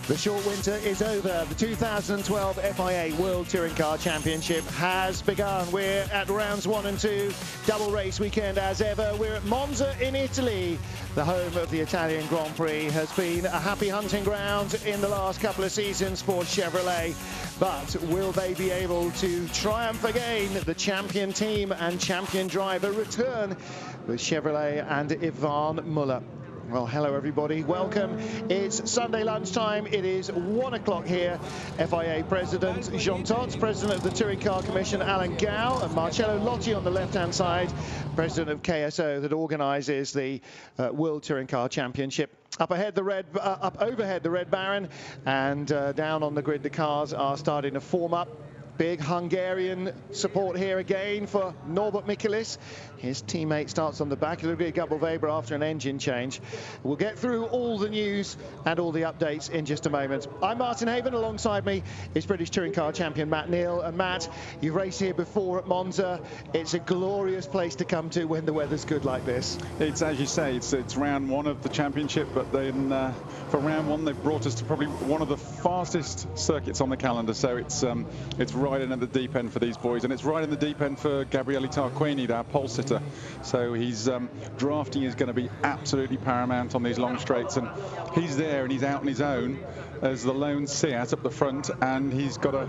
The short winter is over. The 2012 FIA World Touring Car Championship has begun. We're at rounds 1 and 2, double race weekend as ever. We're at Monza in Italy. The home of the Italian Grand Prix has been a happy hunting ground in the last couple of seasons for Chevrolet. But will they be able to triumph again? The champion team and champion driver return with Chevrolet and Ivan Muller. Well, hello everybody, welcome. It's Sunday lunchtime, it is 1 o'clock here. FIA President Jean Todt, President of the Touring Car Commission Alan Gow, and Marcello Lotti on the left-hand side, President of KSO that organises the World Touring Car Championship. Up overhead the Red Baron, and down on the grid the cars are starting to form up. Big Hungarian support here again for Norbert Michelis. His teammate starts on the back. It'll be Gabor Weber after an engine change. We'll get through all the news and all the updates in just a moment. I'm Martin Haven. Alongside me is British Touring Car Champion Matt Neal. And Matt, you've raced here before at Monza. It's a glorious place to come to when the weather's good like this. It's, as you say, it's round 1 of the championship, but then for round 1 they've brought us to probably one of the fastest circuits on the calendar. So it's right in at the deep end for these boys, and it's right in the deep end for Gabriele Tarquini, our pole sitter. So he's drafting is going to be absolutely paramount on these long straights, and he's there and he's out on his own as the lone Seat up the front, and he's got a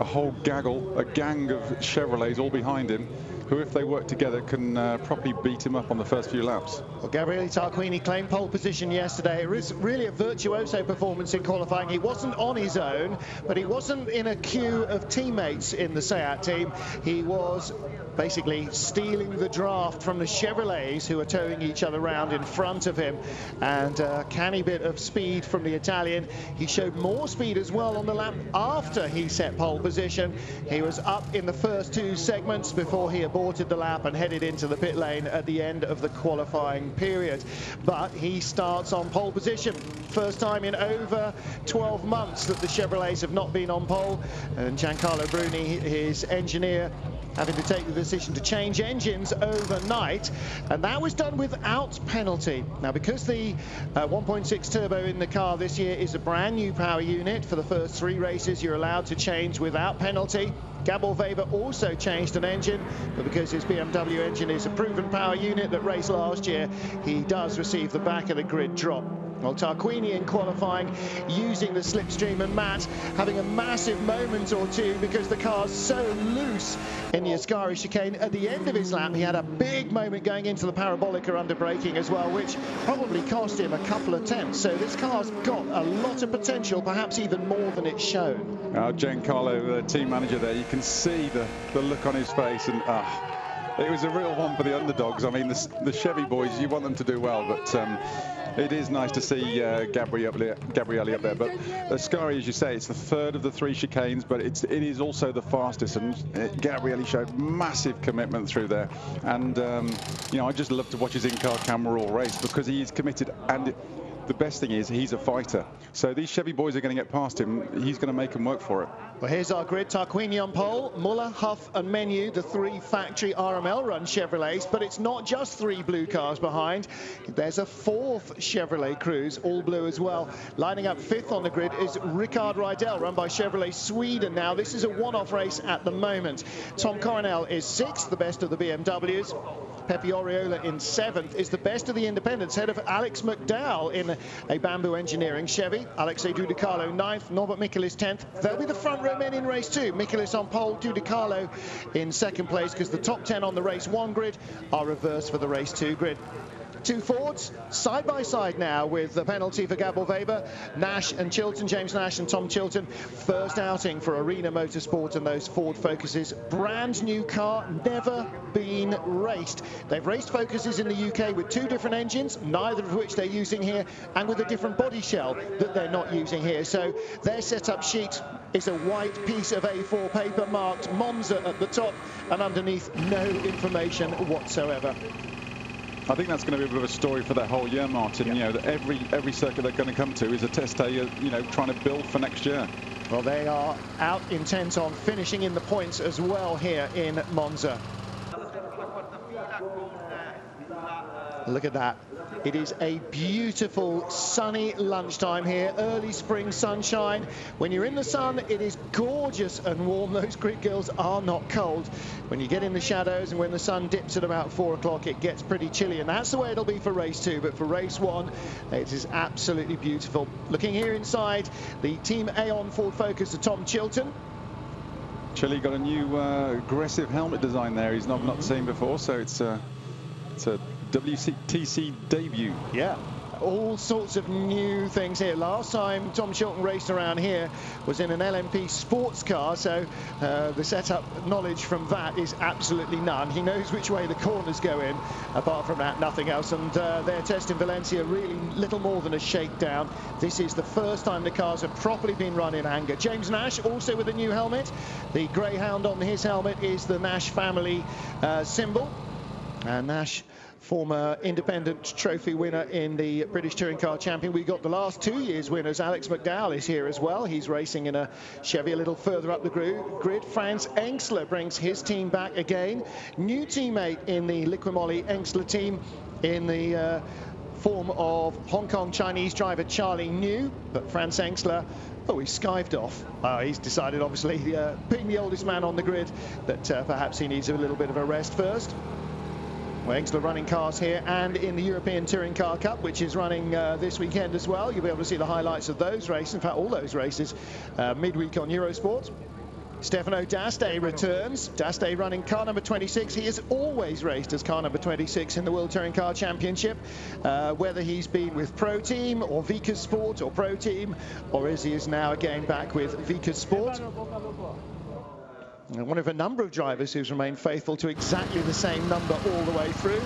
whole gang of Chevrolets all behind him, who, if they work together, can properly beat him up on the first few laps. Well, Gabriele Tarquini claimed pole position yesterday. It was really a virtuoso performance in qualifying. He wasn't on his own, but he wasn't in a queue of teammates in the Seat team. He was basically stealing the draft from the Chevrolets, who are towing each other around in front of him. And a canny bit of speed from the Italian. He showed more speed as well on the lap after he set pole position. He was up in the first 2 segments before he aborted the lap and headed into the pit lane at the end of the qualifying period. But he starts on pole position. First time in over 12 months that the Chevrolets have not been on pole. And Giancarlo Bruni, his engineer, having to take the decision to change engines overnight, and that was done without penalty. Now, because the 1.6 turbo in the car this year is a brand new power unit, for the first 3 races you're allowed to change without penalty. Gabor Weber also changed an engine, but because his BMW engine is a proven power unit that raced last year, he does receive the back of the grid drop. Well, Tarquini in qualifying using the slipstream, and Matt having a massive moment or two because the car's so loose in the Ascari chicane. At the end of his lap, he had a big moment going into the parabolica under braking as well, which probably cost him a couple of tenths. So this car's got a lot of potential, perhaps even more than it's shown. Giancarlo, the team manager there, you can see the look on his face, and it was a real one for the underdogs. I mean, the Chevy boys, you want them to do well, but it is nice to see Gabriele up there. But Ascari, as you say, it's the 3rd of the 3 chicanes, but it is also the fastest, and Gabriele showed massive commitment through there. And you know, I just love to watch his in-car camera all race because he is committed, and the best thing is he's a fighter. So these Chevy boys are going to get past him. He's going to make them work for it. Well, here's our grid. Tarquini on pole, Muller, Huff and Menu, the 3 factory RML run Chevrolets. But it's not just 3 blue cars behind. There's a 4th Chevrolet Cruze, all blue as well. Lining up 5th on the grid is Rickard Rydell, run by Chevrolet Sweden. Now, this is a one-off race at the moment. Tom Coronel is 6th, the best of the BMWs. Pepe Oriola in 7th is the best of the independents, ahead of Alex McDowell in a Bamboo Engineering Chevy. Alexei Dudicalo 9th, Norbert Michelis 10th. They'll be the front row men in race 2. Michelis on pole, Dudicalo in 2nd place, because the top 10 on the race 1 grid are reversed for the race 2 grid. 2 Fords side by side now with the penalty for Gabor Weber. Nash and Chilton, James Nash and Tom Chilton. First outing for Arena Motorsport and those Ford Focuses. Brand new car, never been raced. They've raced Focuses in the UK with 2 different engines, neither of which they're using here, and with a different body shell that they're not using here. So their setup sheet is a white piece of A4 paper marked Monza at the top, and underneath no information whatsoever. I think that's going to be a bit of a story for that whole year, Martin. Yeah. You know, that every circuit they're going to come to is a test day, you know, trying to build for next year. Well, they are out intent on finishing in the points as well here in Monza. Look at that. It is a beautiful sunny lunchtime here, early spring sunshine. When you're in the sun, it is gorgeous and warm. Those grid girls are not cold. When you get in the shadows and when the sun dips at about 4 o'clock, it gets pretty chilly, and that's the way it'll be for race 2. But for race 1, it is absolutely beautiful. Looking here inside the Team Aon Ford Focus of Tom Chilton. Chile got a new aggressive helmet design there. He's not seen before, so it's a WTCC debut. Yeah, all sorts of new things here. Last time Tom Chilton raced around here was in an LMP sports car, so the setup knowledge from that is absolutely none. He knows which way the corners go in. Apart from that, nothing else. And their test in Valencia, really little more than a shakedown. This is the first time the cars have properly been run in anger. James Nash also with a new helmet. The greyhound on his helmet is the Nash family symbol. And Nash, former independent trophy winner in the British Touring Car Champion. We got the last 2 years winners. Alex McDowell is here as well. He's racing in a Chevy a little further up the grid. Franz Engsler brings his team back again. New teammate in the Liquimoly Engsler team in the form of Hong Kong Chinese driver Charlie New. But Franz Engsler, oh, he's skived off. He's decided, obviously, being the oldest man on the grid, that perhaps he needs a little bit of a rest first. Well, Engsler running cars here and in the European Touring Car Cup, which is running this weekend as well. You'll be able to see the highlights of those races, in fact all those races, midweek on Eurosport. Stefano D'Aste returns. D'Aste running car number 26. He has always raced as car number 26 in the World Touring Car Championship, whether he's been with Pro Team or Vickers Sport or Pro Team, or as he is now again back with Vickers Sport. And one of a number of drivers who's remained faithful to exactly the same number all the way through.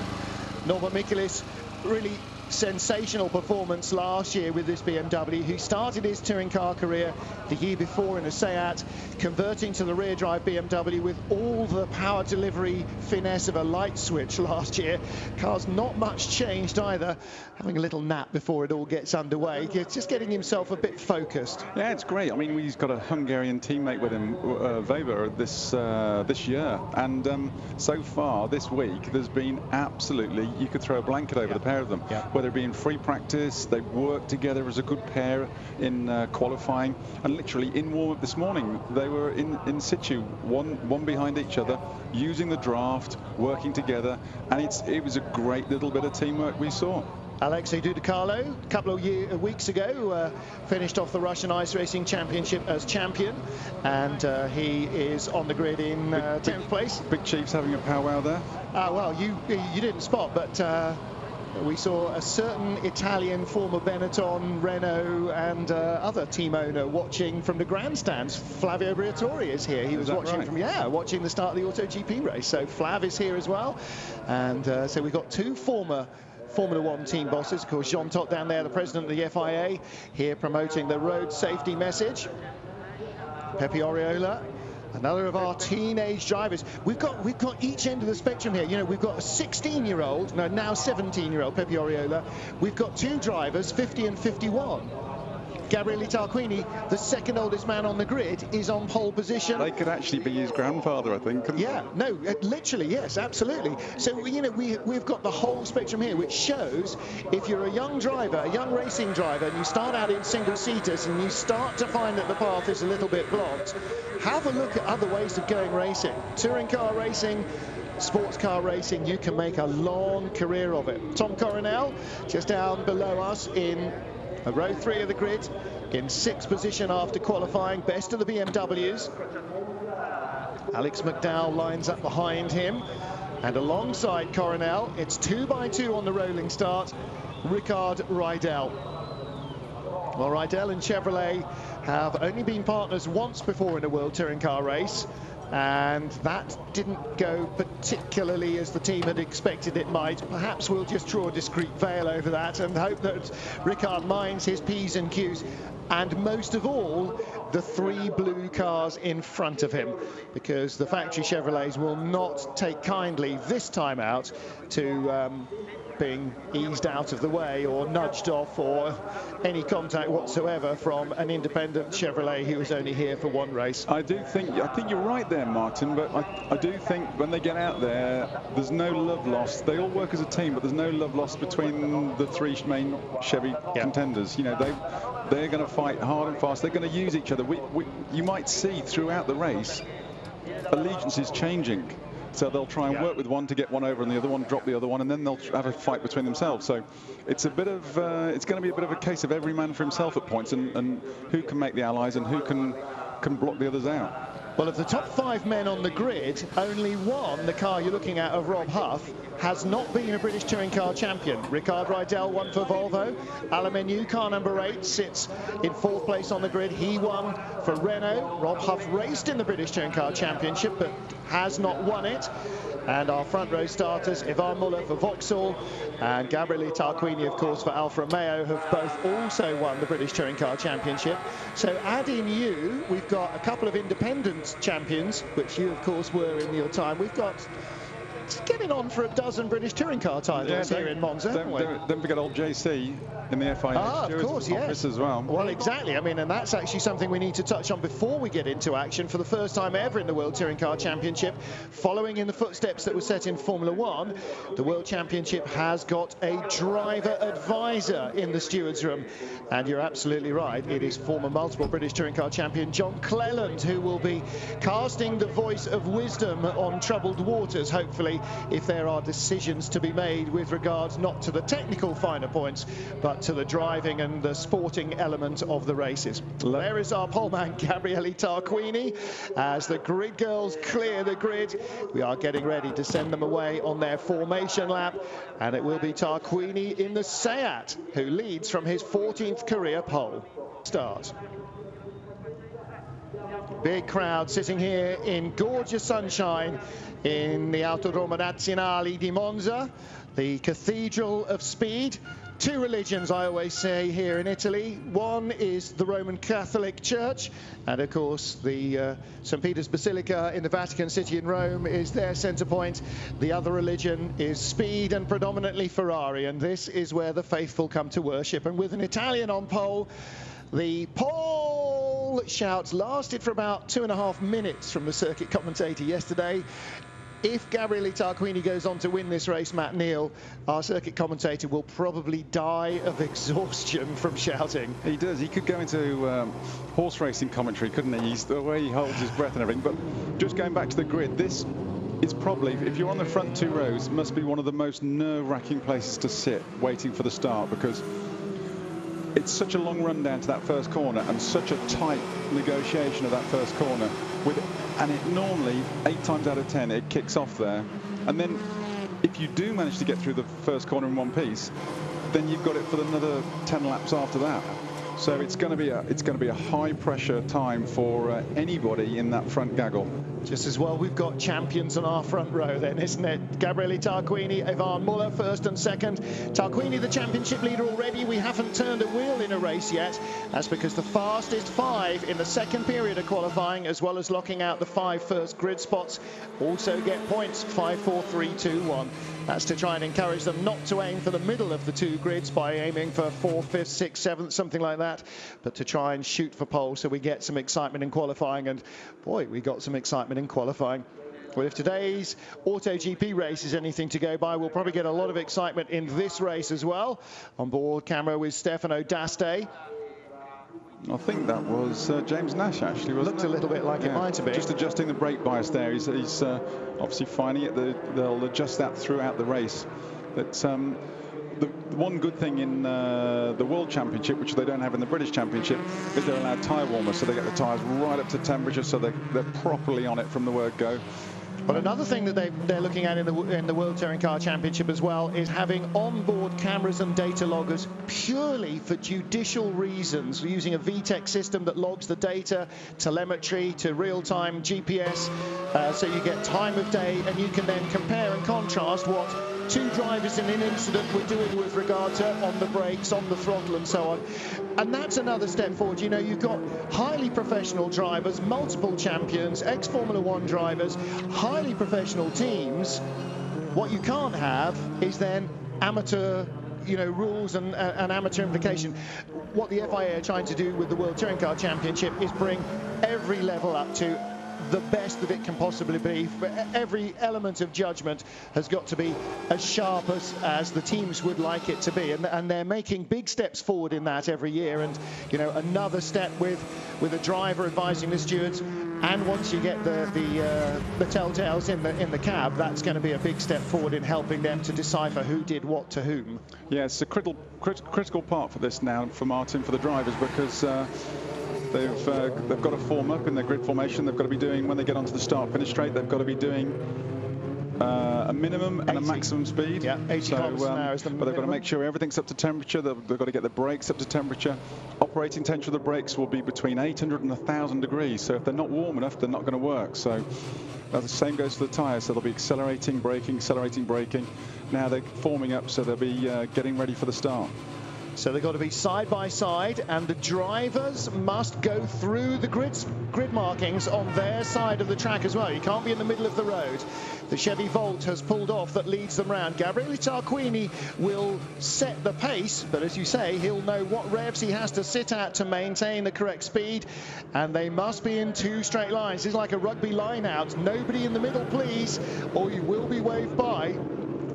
Norbert Michelis, really sensational performance last year with this BMW. He started his touring car career the year before in a Seat, converting to the rear drive BMW with all the power delivery finesse of a light switch last year. Car's not much changed either. Having a little nap before it all gets underway. Just getting himself a bit focused. Yeah, it's great. I mean, he's got a Hungarian teammate with him, Weber, this year. And so far this week, there's been absolutely, you could throw a blanket over the pair of them. Whether it be in free practice, they've worked together as a good pair in qualifying, and literally in warm-up this morning they were in situ, one behind each other, using the draft, working together, and it was a great little bit of teamwork we saw. Alexei Dudicalo, a couple of weeks ago, finished off the Russian Ice Racing Championship as champion, and he is on the grid in 10th place. Big Chief's having a powwow there. Well, you didn't spot, but we saw a certain Italian former Benetton, Renault and other team owner watching from the grandstands. Flavio Briatore is here. He was watching from, watching the start of the AutoGP race. So Flav is here as well. And so we've got two former Formula One team bosses. Of course, Jean Todt down there, the president of the FIA, here promoting the road safety message. Pepe Oriola, another of our teenage drivers. We've got each end of the spectrum here. You know, we've got a 16-year-old, no, now 17-year-old Pepe Oriola. We've got two drivers, 50 and 51. Gabriele Tarquini, the second oldest man on the grid, is on pole position. They could actually be his grandfather, I think. Yeah, no, literally, yes, absolutely. So, you know, we've got the whole spectrum here, which shows if you're a young driver, a young racing driver, and you start out in single-seaters and you start to find that the path is a little bit blocked, have a look at other ways of going racing. Touring car racing, sports car racing, you can make a long career of it. Tom Coronel, just down below us in row 3 of the grid, in 6th position after qualifying, best of the BMWs. Alex McDowell lines up behind him, and alongside Coronel, it's 2x2 on the rolling start, Rickard Rydell. Well, Rydells and Chevrolet have only been partners once before in a World Touring Car race, and that didn't go particularly as the team had expected it might. Perhaps we'll just draw a discreet veil over that and hope that Rickard minds his P's and Q's, and most of all, the 3 blue cars in front of him, because the factory Chevrolets will not take kindly this time out to being eased out of the way or nudged off or any contact whatsoever from an independent Chevrolet who was only here for one race. I think you're right there, Martin, but I do think when they get out there, there's no love lost. They all work as a team, but there's no love lost between the three main Chevy contenders. You know, they're going to fight hard and fast. They're going to use each other. You might see throughout the race allegiances changing. So they'll try and work with one to get one over and the other one drop the other one, and then they'll have a fight between themselves. So it's a bit of it's going to be a bit of a case of every man for himself at points, and who can make the allies and who can block the others out. Well, of the top 5 men on the grid, only one, the car you're looking at of Rob Huff, has not been a British Touring Car champion. Rickard Rydell won for Volvo. Alamenu, car number 8, sits in 4th place on the grid. He won for Renault. Rob Huff raced in the British Touring Car Championship, but has not won it. And our front row starters, Ivan Muller for Vauxhall and Gabriele Tarquini, of course, for Alfa Romeo, have both also won the British Touring Car Championship. So add in you, we've got a couple of independent champions, which you, of course, were in your time. We've got getting on for a dozen British Touring Car titles here in Monza. Don't forget old JC in the FIA of course, yes. as well. Well, exactly. I mean, and that's actually something we need to touch on before we get into action. For the first time ever in the World Touring Car Championship, following in the footsteps that were set in Formula One, the World Championship has got a driver advisor in the stewards room. And you're absolutely right. It is former multiple British Touring Car champion John Cleland who will be casting the voice of wisdom on troubled waters, hopefully, if there are decisions to be made with regards not to the technical finer points, but to the driving and the sporting element of the races. There is our poleman, Gabriele Tarquini. As the grid girls clear the grid, we are getting ready to send them away on their formation lap, and it will be Tarquini in the Seat who leads from his 14th career pole. Start. Big crowd sitting here in gorgeous sunshine in the Autodromo Nazionale di Monza, the Cathedral of Speed. 2 religions, I always say, here in Italy. One is the Roman Catholic Church, and of course the St. Peter's Basilica in the Vatican City in Rome is their centre point. The other religion is speed, and predominantly Ferrari, and this is where the faithful come to worship. And with an Italian on pole, the pole shouts lasted for about 2.5 minutes from the circuit commentator yesterday. If Gabriele Tarquini goes on to win this race, Matt Neal, our circuit commentator, will probably die of exhaustion from shouting. He does. He could go into horse racing commentary, couldn't he? He's the way he holds his breath and everything. But just going back to the grid, this is probably, if you're on the front 2 rows, must be one of the most nerve-wracking places to sit, waiting for the start, because it's such a long run down to that first corner and such a tight negotiation of that first corner. And it normally, 8 times out of 10, it kicks off there. And then if you do manage to get through the first corner in one piece, then you've got it for another 10 laps after that. So it's going to be a high pressure time for anybody in that front gaggle. Just as well we've got champions on our front row then, isn't it? Gabriele Tarquini, Ivan Muller first and second. Tarquini the championship leader already. We haven't turned a wheel in a race yet. That's because the fastest 5 in the second period of qualifying, as well as locking out the 5 first grid spots, also get points. 5, 4, 3, 2, 1. That's to try and encourage them not to aim for the middle of the 2 grids by aiming for 4th, 5th, 6th, 7th, something like that, but to try and shoot for pole so we get some excitement in qualifying. And boy, we got some excitement in qualifying. Well, if today's AutoGP race is anything to go by, we'll probably get a lot of excitement in this race as well. On board camera with Stefano D'Aste. I think that was James Nash, actually, wasn't it? Looked a little bit like it might have been. Just adjusting the brake bias there. He's obviously finding it. They'll adjust that throughout the race. But the one good thing in the World Championship, which they don't have in the British Championship, is they're allowed tyre warmers, so they get the tyres right up to temperature, so they're properly on it from the word go. But another thing that they're looking at in the World Touring Car Championship as well is having onboard cameras and data loggers purely for judicial reasons, using a VTEC system that logs the data, telemetry to real-time GPS, so you get time of day, and you can then compare and contrast what 2 drivers in an incident were doing with regard to on the brakes, on the throttle and so on. And that's another step forward. You know, you've got highly professional drivers, multiple champions, ex-Formula One drivers, highly professional teams. What you can't have is then amateur, you know, rules and amateur implication. What the FIA are trying to do with the World Touring Car Championship is bring every level up to the best that it can possibly be. Every element of judgment has got to be as sharp as the teams would like it to be, and they're making big steps forward in that every year. And you know, another step with a driver advising the stewards, and once you get the telltales in the cab, that's going to be a big step forward in helping them to decipher who did what to whom. Yeah, it's a critical part for this now for Martin, for the drivers, because they've got to form up in their grid formation. They've got to be doing, when they get onto the start-finish straight, they've got to be doing a minimum and 80. A maximum speed. Yeah, 80 kilometers an hour is the minimum. But they've got to make sure everything's up to temperature. They've got to get the brakes up to temperature. Operating temperature of the brakes will be between 800 and 1,000 degrees. So if they're not warm enough, they're not going to work. So the same goes for the tyres. So they'll be accelerating, braking, accelerating, braking. Now they're forming up, so they'll be getting ready for the start. So they've got to be side by side, and the drivers must go through the grid markings on their side of the track as well. You can't be in the middle of the road. The Chevy Volt has pulled off, that leads them round. Gabriele Tarquini will set the pace, but as you say, he'll know what revs he has to sit at to maintain the correct speed, and they must be in two straight lines. It's like a rugby line out. Nobody in the middle, please, or you will be waved by.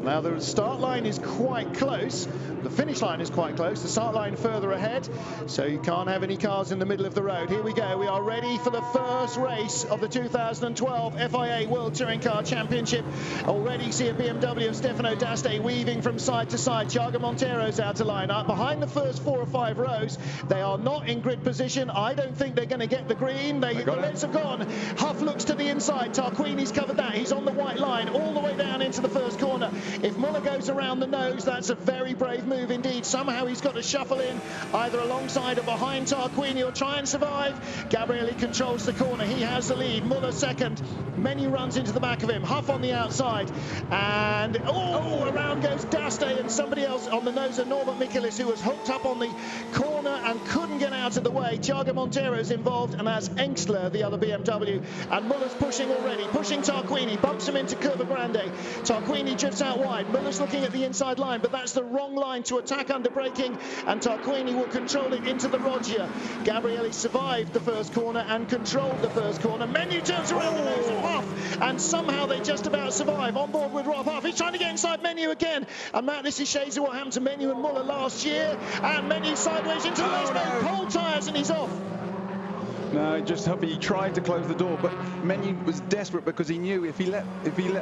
Now the start line is quite close, the finish line is quite close, the start line further ahead, so you can't have any cars in the middle of the road. Here we go, we are ready for the first race of the 2012 FIA World Touring Car Championship. Already see a BMW of Stefano D'Aste weaving from side to side. Thiago Montero's out to line up. Behind the first 4 or 5 rows, they are not in grid position. I don't think they're going to get the green. The reds have gone. Huff looks to the inside, Tarquini's covered that. He's on the white line all the way down into the first corner. If Muller goes around the nose, that's a very brave move indeed. Somehow he's got to shuffle in either alongside or behind Tarquini or try and survive. Gabriele controls the corner. He has the lead. Muller second. Menu runs into the back of him. Huff on the outside. And, around goes D'Aste and somebody else on the nose of Norbert Michelis, who was hooked up on the corner and couldn't get out of the way. Thiago Montero's involved, and that's Engstler, the other BMW. And Muller's pushing already. Pushing Tarquini. Bumps him into Curva Grande. Tarquini drifts out wide. Muller's looking at the inside line, but that's the wrong line to attack under braking, and Tarquini will control it into the Roggia. Gabriele survived the first corner and controlled the first corner. Menu turns around the nose of Huff, and somehow they just about survive. On board with Rob Huff. He's trying to get inside Menu again. And Matt, this is shades of what happened to Menu and Muller last year. And Menu sideways into the race, pole tyres, and he's off. No, just Huff, he tried to close the door, but Menu was desperate because he knew if he let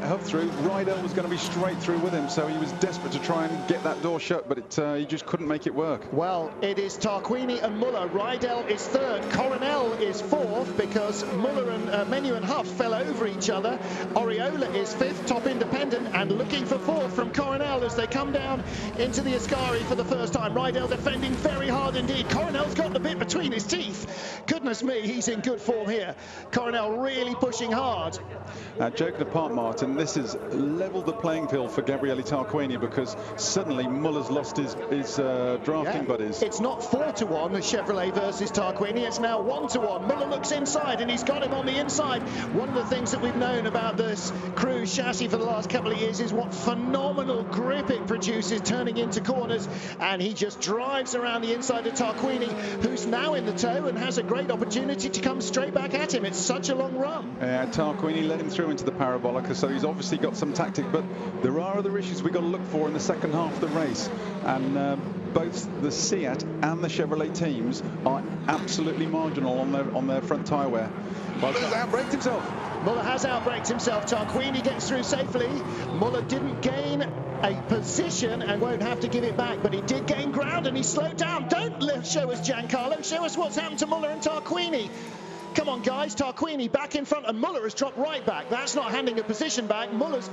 Huff through, Riddell was going to be straight through with him, so he was desperate to try and get that door shut, but he just couldn't make it work. Well, it is Tarquini and Muller. Riddell is third. Coronel is fourth because Muller and Menu and Huff fell over each other. Oriola is fifth, top independent, and looking for fourth from Coronel as they come down into the Ascari for the first time. Riddell defending very hard indeed. Coronel's got the bit between his teeth. Goodness me. He's in good form here. Coronel really pushing hard. Joking apart, Martin, this has leveled the playing field for Gabriele Tarquini because suddenly Muller's lost his drafting buddies. It's not 4-1 Chevrolet versus Tarquini, it's now 1-1. Muller looks inside and he's got him on the inside. One of the things that we've known about this Cruise chassis for the last couple of years is what phenomenal grip it produces turning into corners, and he just drives around the inside of Tarquini, who's now in the tow and has a great opportunity to come straight back at him. It's such a long run. Yeah, Tarquini led him through into the parabolica, so he's obviously got some tactic, but there are other issues we've got to look for in the second half of the race, and both the Seat and the Chevrolet teams are absolutely marginal on their front tyre wear. Muller's outbraked himself. Muller has outbraked himself. Tarquini gets through safely. Muller didn't gain a position and won't have to give it back, but he did gain ground and he slowed down. Don't show us Giancarlo, show us what's happened to Muller and Tarquini. Come on guys, Tarquini back in front and Muller has dropped right back. That's not handing a position back. Muller's...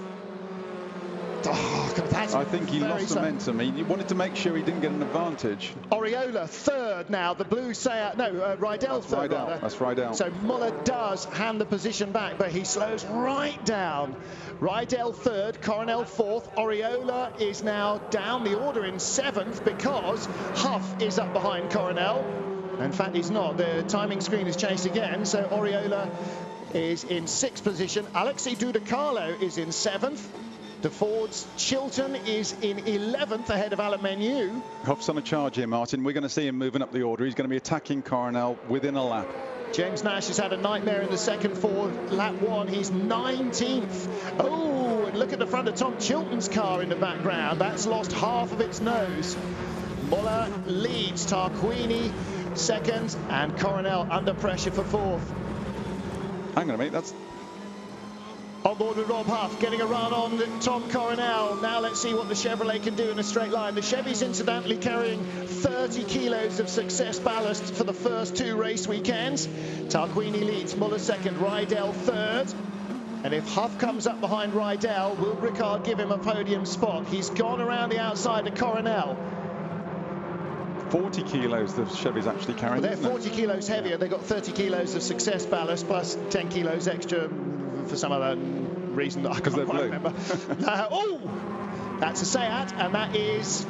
Oh, God, I think he lost momentum. He wanted to make sure he didn't get an advantage. Oriola third now. The blue Seat, Rydell third. That's Rydell. So Muller does hand the position back, but he slows right down. Rydell third, Coronel fourth. Oriola is now down the order in seventh because Huff is up behind Coronel. In fact, he's not. The timing screen has changed again, so Oriola is in sixth position. Alexei Dudicalo is in seventh. The Ford's Chilton is in 11th ahead of Alemanniu. Huff's on a charge here, Martin. We're going to see him moving up the order. He's going to be attacking Coronel within a lap. James Nash has had a nightmare in the second Ford. Lap 1, he's 19th. Oh, and look at the front of Tom Chilton's car in the background. That's lost half of its nose. Muller leads, Tarquini second, and Coronel under pressure for fourth. Hang on a minute, that's... On board with Rob Huff, getting a run on Tom Coronel. Now let's see what the Chevrolet can do in a straight line. The Chevy's incidentally carrying 30 kilos of success ballast for the first 2 race weekends. Tarquini leads, Muller second, Rydell third. And if Huff comes up behind Rydell, will Rickard give him a podium spot? He's gone around the outside of Coronel. 40 kilos the Chevy's actually carrying. Well, they're 40 kilos heavier. They've got 30 kilos of success ballast plus 10 kilos extra for some other reason that I can't quite remember. Oh, that's a Seat, and that is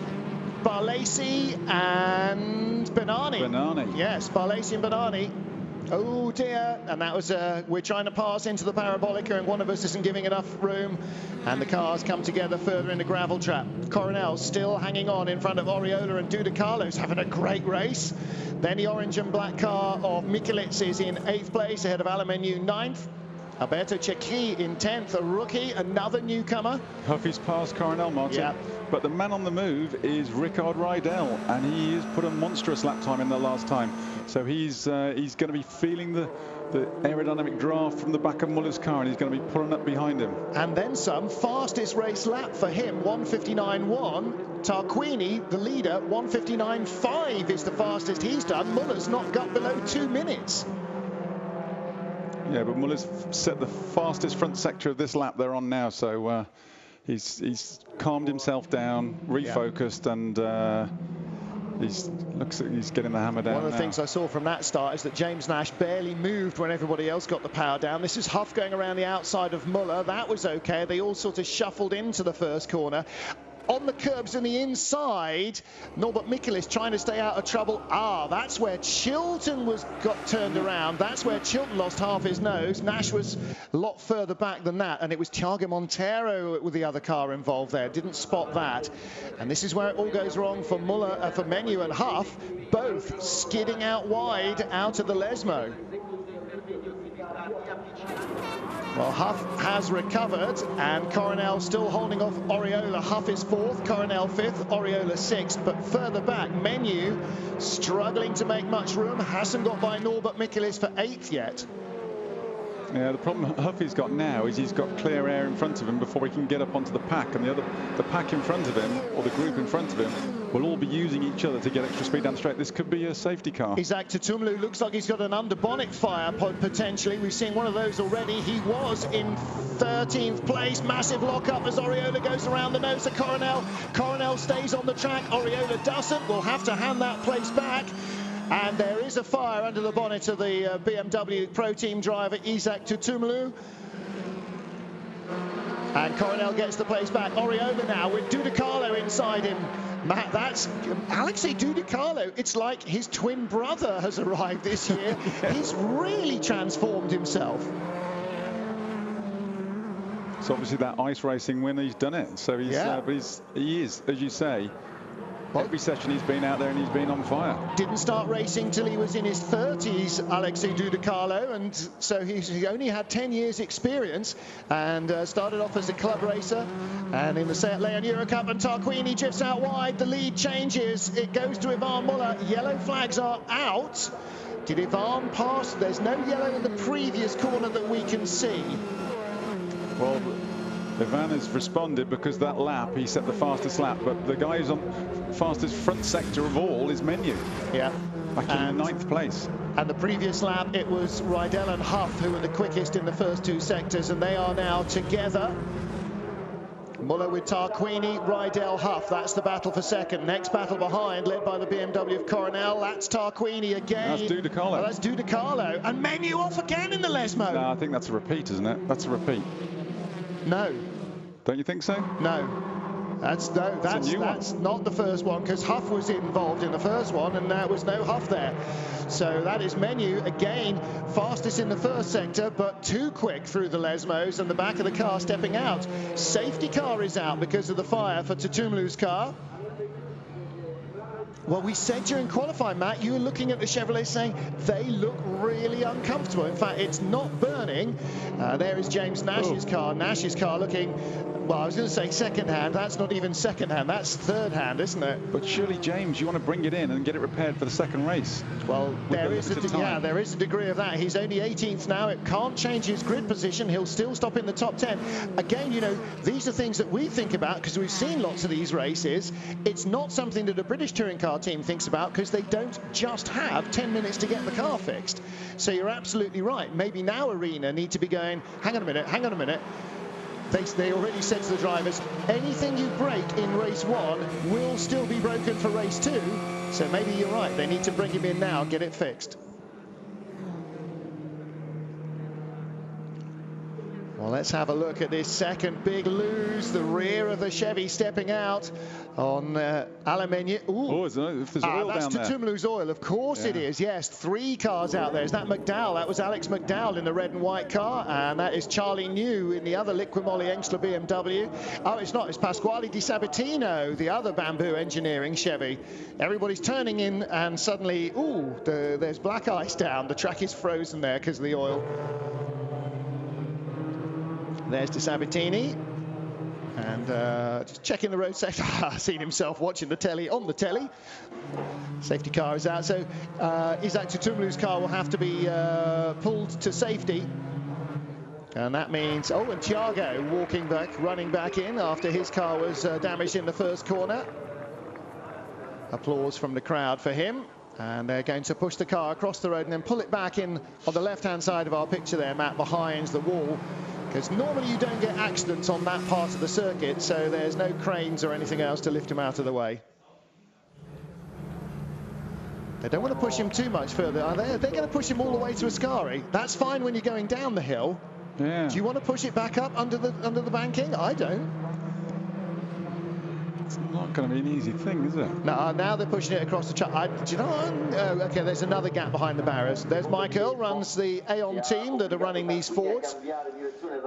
Barlacy and Benani. Benani. Yes, Barlacy and Benani. Oh dear, and that was we're trying to pass into the parabolica and one of us isn't giving enough room, and the cars come together further in the gravel trap. Coronel still hanging on in front of Oriola, and Dudecarlo's having a great race. Then the orange and black car of Mikulits is in 8th place ahead of Alemanniu 9th. Alberto Cecchi in 10th, a rookie, another newcomer. Huffy's past Coronel, Martin. Yep. But the man on the move is Rickard Rydell, and he has put a monstrous lap time in the last time. So he's going to be feeling the aerodynamic draft from the back of Muller's car, and he's going to be pulling up behind him. And then some. Fastest race lap for him, 1:59.1. Tarquini, the leader, 1:59.5 is the fastest he's done. Muller's not got below 2 minutes. Yeah, but Muller's set the fastest front sector of this lap they're on now, so he's calmed himself down, refocused, and he's getting the hammer down. One of the things I saw from that start is that James Nash barely moved when everybody else got the power down. This is Huff going around the outside of Muller. That was okay. They all sort of shuffled into the first corner. On the curbs and the inside, Norbert Mikulits trying to stay out of trouble. Ah, that's where Chilton got turned around. That's where Chilton lost half his nose. Nash was a lot further back than that, and it was Thiago Monteiro with the other car involved there. Didn't spot that. And this is where it all goes wrong for Muller, for Menu and Huff, both skidding out wide out of the Lesmo. Well, Huff has recovered, and Coronel still holding off Oriola. Huff is 4th, Coronel 5th, Oriola 6th, but further back, Menu struggling to make much room, hasn't got by Norbert Mikulits for 8th yet. Yeah, the problem Huffy's got now is he's got clear air in front of him before he can get up onto the pack, and the pack in front of him, or the group in front of him, will all be using each other to get extra speed down the straight. This could be a safety car. Isaac Tutumlu looks like he's got an under-bonnet fire potentially. We've seen one of those already. He was in 13th place. Massive lock-up as Oriola goes around the nose of Coronel. Coronel stays on the track. Oriola doesn't. We'll have to hand that place back. And there is a fire under the bonnet of the BMW Pro Team driver, Isaac Tutumlu. And Coronel gets the place back. Oriola now with Dudecarlo inside him. Matt, that's Alexei Dudecarlo. It's like his twin brother has arrived this year. He's really transformed himself. So obviously that ice racing win, he's done it. So he's, but he is, as you say, every session he's been out there and he's been on fire. Didn't start racing till he was in his 30s, Alexei Dudecarlo, and so he only had 10 years experience, and started off as a club racer, and in the Seat Leon Euro Cup, and Tarquini drifts out wide. The lead changes. It goes to Ivan Muller. Yellow flags are out. Did Ivan pass? There's no yellow in the previous corner that we can see. Well, Ivan has responded because that lap, he set the fastest lap, but the guy who's on fastest front sector of all is Menu. Yeah. Back in 9th place. And the previous lap, it was Rydell and Huff who were the quickest in the first 2 sectors, and they are now together. Muller with Tarquini, Rydell, Huff. That's the battle for second. Next battle behind, led by the BMW of Coronel. That's Tarquini again. That's Dudecarlo. Oh, that's Dudecarlo. And Menu off again in the Lesmo. No, I think that's a repeat, isn't it? That's a repeat. No. Don't you think so? No. That's not the first one, because Huff was involved in the first one and there was no Huff there. So that is Menu again, fastest in the first sector, but too quick through the Lesmos, and the back of the car stepping out. Safety car is out because of the fire for Tutumlu's car. Well, we said during qualifying, Matt, you were looking at the Chevrolet saying they look really uncomfortable. In fact, it's not burning. There is James Nash's car. Nash's car looking, well, I was going to say second-hand. That's not even second-hand. That's third-hand, isn't it? But surely, James, you want to bring it in and get it repaired for the second race. Well, there is a degree of that. He's only 18th now. It can't change his grid position. He'll still stop in the top 10. Again, you know, these are things that we think about because we've seen lots of these races. It's not something that a British touring car team thinks about because they don't just have 10 minutes to get the car fixed. So you're absolutely right. Maybe now Arena need to be going, hang on a minute. They already said to the drivers, anything you break in race 1 will still be broken for race 2. So maybe you're right. They need to bring him in now, get it fixed. Well, let's have a look at this second big lose. The rear of the Chevy stepping out on Aluminium. Oh, if there's oil that's down there. Tutumlu's oil. Of course it is. Yes, 3 cars out there. Is that McDowell? That was Alex McDowell in the red and white car. And that is Charlie New in the other Liquimoli Engsler BMW. Oh, it's not. It's Pasquale Di Sabatino, the other Bamboo Engineering Chevy. Everybody's turning in and suddenly, there's black ice down. The track is frozen there because of the oil. There's Di Sabatini, and just checking the road safety. Seen himself watching the telly on the telly. Safety car is out, so Isaac Tutumlu's car will have to be pulled to safety, and that means and Thiago walking back, running back in after his car was damaged in the first corner. Applause from the crowd for him. And they're going to push the car across the road and then pull it back in on the left-hand side of our picture there, Matt, behind the wall. Because normally you don't get accidents on that part of the circuit, so there's no cranes or anything else to lift him out of the way. They don't want to push him too much further, are they? They're going to push him all the way to Ascari. That's fine when you're going down the hill. Yeah. Do you want to push it back up under the banking? I don't. It's not going to be an easy thing, is it? No, now they're pushing it across the track. Do you know? Okay, there's another gap behind the barriers. There's Michael, runs the Aon team that are running these Fords.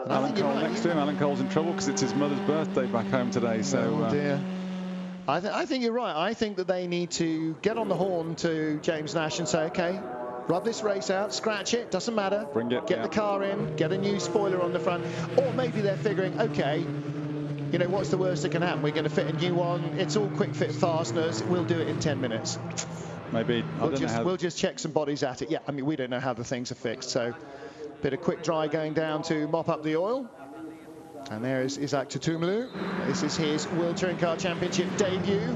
Alan Cole next to him. Alan Cole's in trouble because it's his mother's birthday back home today. So, oh dear. I think you're right. I think that they need to get on the horn to James Nash and say, okay, rub this race out, scratch it, doesn't matter. Bring it. Get the car in, get a new spoiler on the front. Or maybe they're figuring, okay, you know, what's the worst that can happen? We're going to fit a new one. It's all quick fit fasteners. We'll do it in 10 minutes. Maybe. We'll just check some bodies at it. Yeah, I mean, we don't know how the things are fixed. So, bit of quick dry going down to mop up the oil. And there is Isaac Tutumlu. This is his World Touring Car Championship debut.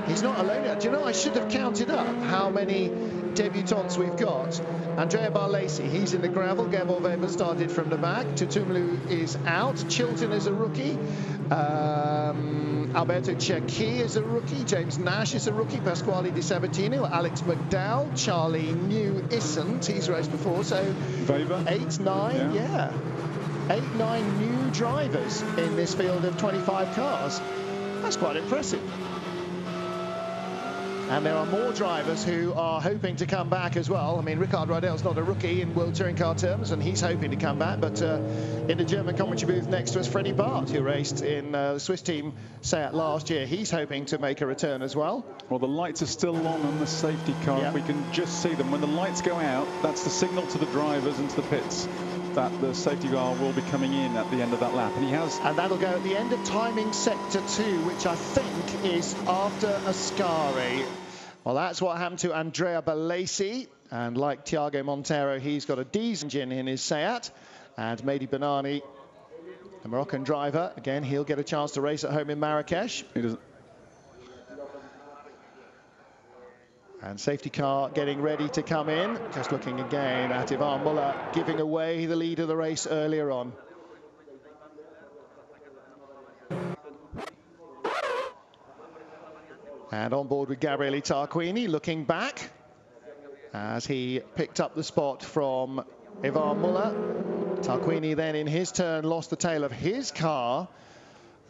He's not alone. Do you know, I should have counted up how many debutants we've got. Andrea Barlesi, he's in the gravel. Gabor Weber started from the back. Tutumlu is out. Chilton is a rookie. Alberto Cerchi is a rookie. James Nash is a rookie. Pasquale Di Sabatino, Alex McDowell, Charlie New isn't. He's raced before, so Weber. 8, 9, yeah. 8, 9 new drivers in this field of 25 cars. That's quite impressive. And there are more drivers who are hoping to come back as well. I mean, Rickard Rydell's not a rookie in World Touring Car terms, and he's hoping to come back. But in the German commentary booth next to us, Freddie Bart, who raced in the Swiss team Seat last year, he's hoping to make a return as well. Well, the lights are still on the safety car. Yeah. We can just see them. When the lights go out, that's the signal to the drivers and to the pits that the safety car will be coming in at the end of that lap. And he has. And that'll go at the end of timing sector 2, which I think is after Ascari. Well, that's what happened to Andrea Barlesi. And like Thiago Monteiro, he's got a diesel engine in his Seat. And Mehdi Benani, the Moroccan driver, again, he'll get a chance to race at home in Marrakesh. He doesn't. And safety car getting ready to come in. Just looking again at Ivan Muller giving away the lead of the race earlier on. And on board with Gabriele Tarquini, looking back as he picked up the spot from Ivan Muller. Tarquini then in his turn lost the tail of his car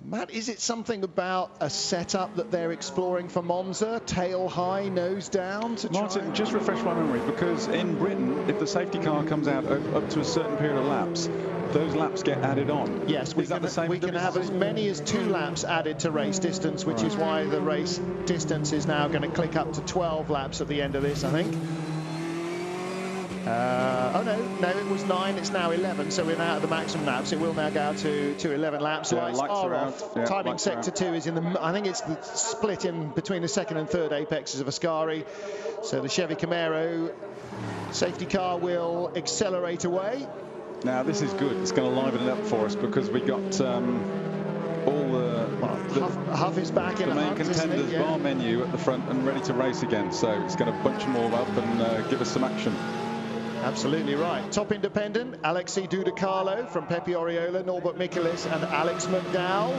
Matt, is it something about a setup that they're exploring for Monza? Tail high, nose down to try? Martin, just refresh my memory, because in Britain, if the safety car comes out up to a certain period of laps, those laps get added on. Yes, we can have as many as 2 laps added to race distance, which is why the race distance is now going to click up to 12 laps at the end of this, I think. Oh no, it was 9, it's now 11, so we're now at the maximum laps. It will now go to 11 laps. Lights are off. Timing sector 2 is in the, I think it's the split in between the second and third apexes of Ascari. So the Chevy Camaro safety car will accelerate away. Now this is good, it's going to liven it up for us, because we got all the Huff is back in the main contenders bar menu at the front and ready to race again, so it's going to bunch them all up and give us some action. Absolutely right. Top independent, Alexei Dudacarlo from Pepe Oriola, Norbert Michaelis and Alex McDowell.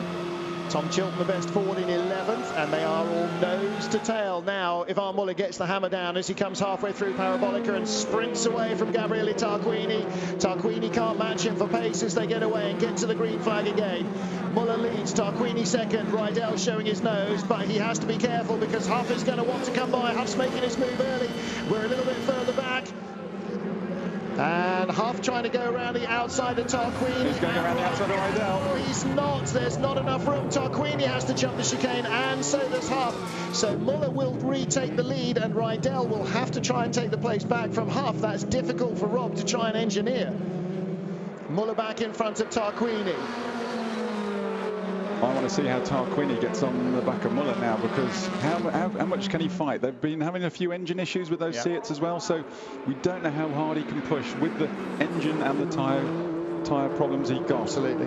Tom Chilton the best forward in 11th, and they are all nose to tail. Now, Ivan Muller gets the hammer down as he comes halfway through Parabolica and sprints away from Gabriele Tarquini. Tarquini can't match him for pace as they get away and get to the green flag again. Muller leads, Tarquini second, Rydell showing his nose, but he has to be careful because Huff is going to want to come by. Huff's making his move early. We're a little bit further back. And Huff trying to go around the outside of Tarquini. He's going around the outside of Ryddell. Oh, he's not. There's not enough room. Tarquini has to jump the chicane, and so does Huff. So Muller will retake the lead, and Ryddell will have to try and take the place back from Huff. That's difficult for Rob to try and engineer. Muller back in front of Tarquini. I want to see how Tarquini gets on the back of Muller now, because how much can he fight? They've been having a few engine issues with those Seats as well, so we don't know how hard he can push with the engine and the tyre problems he got. Absolutely.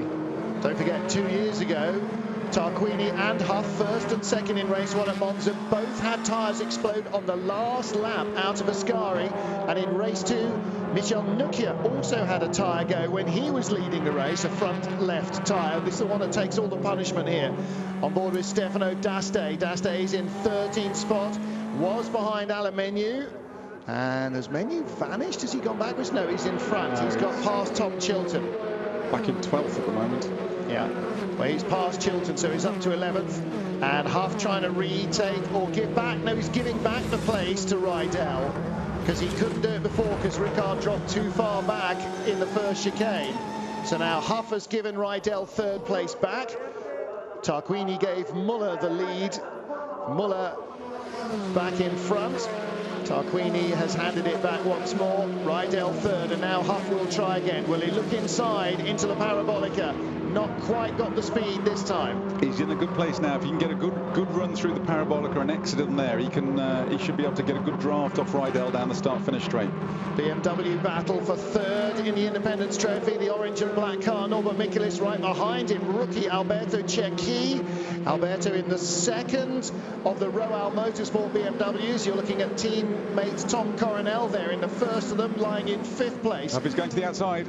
Don't forget, 2 years ago, Tarquini and Huff, first and second in race 1 at Monza, both had tyres explode on the last lap out of Ascari, and in race 2, Michel Nukia also had a tyre go when he was leading the race, a front left tyre. This is the one that takes all the punishment here. On board with Stefano D'Aste. D'Aste is in 13th spot, was behind Alain Menu. And has Menu vanished? Has he gone backwards? No, he's in front. He's got past Tom Chilton. Back in 12th at the moment. Yeah, well, he's past Chilton, so he's up to 11th. And Huff trying to retake or give back. No, he's giving back the place to Rydell, because he couldn't do it before because Rickard dropped too far back in the first chicane. So now Huff has given Rydell third place back. Tarquini gave Muller the lead. Muller back in front. Tarquini has handed it back once more. Rydell third, and now Huff will try again. Will he look inside into the Parabolica? Not quite got the speed this time. He's in a good place now. If he can get a good run through the Parabolica and exit him there, he should be able to get a good draft off Rydell down the start-finish straight. BMW battle for third in the Independence Trophy. The orange and black car, Norbert Michaelis right behind him. Rookie Alberto Cecchi. Alberto in the second of the Royal Motorsport BMWs. You're looking at teammate Tom Coronel there in the first of them, lying in 5th place. He's going to the outside.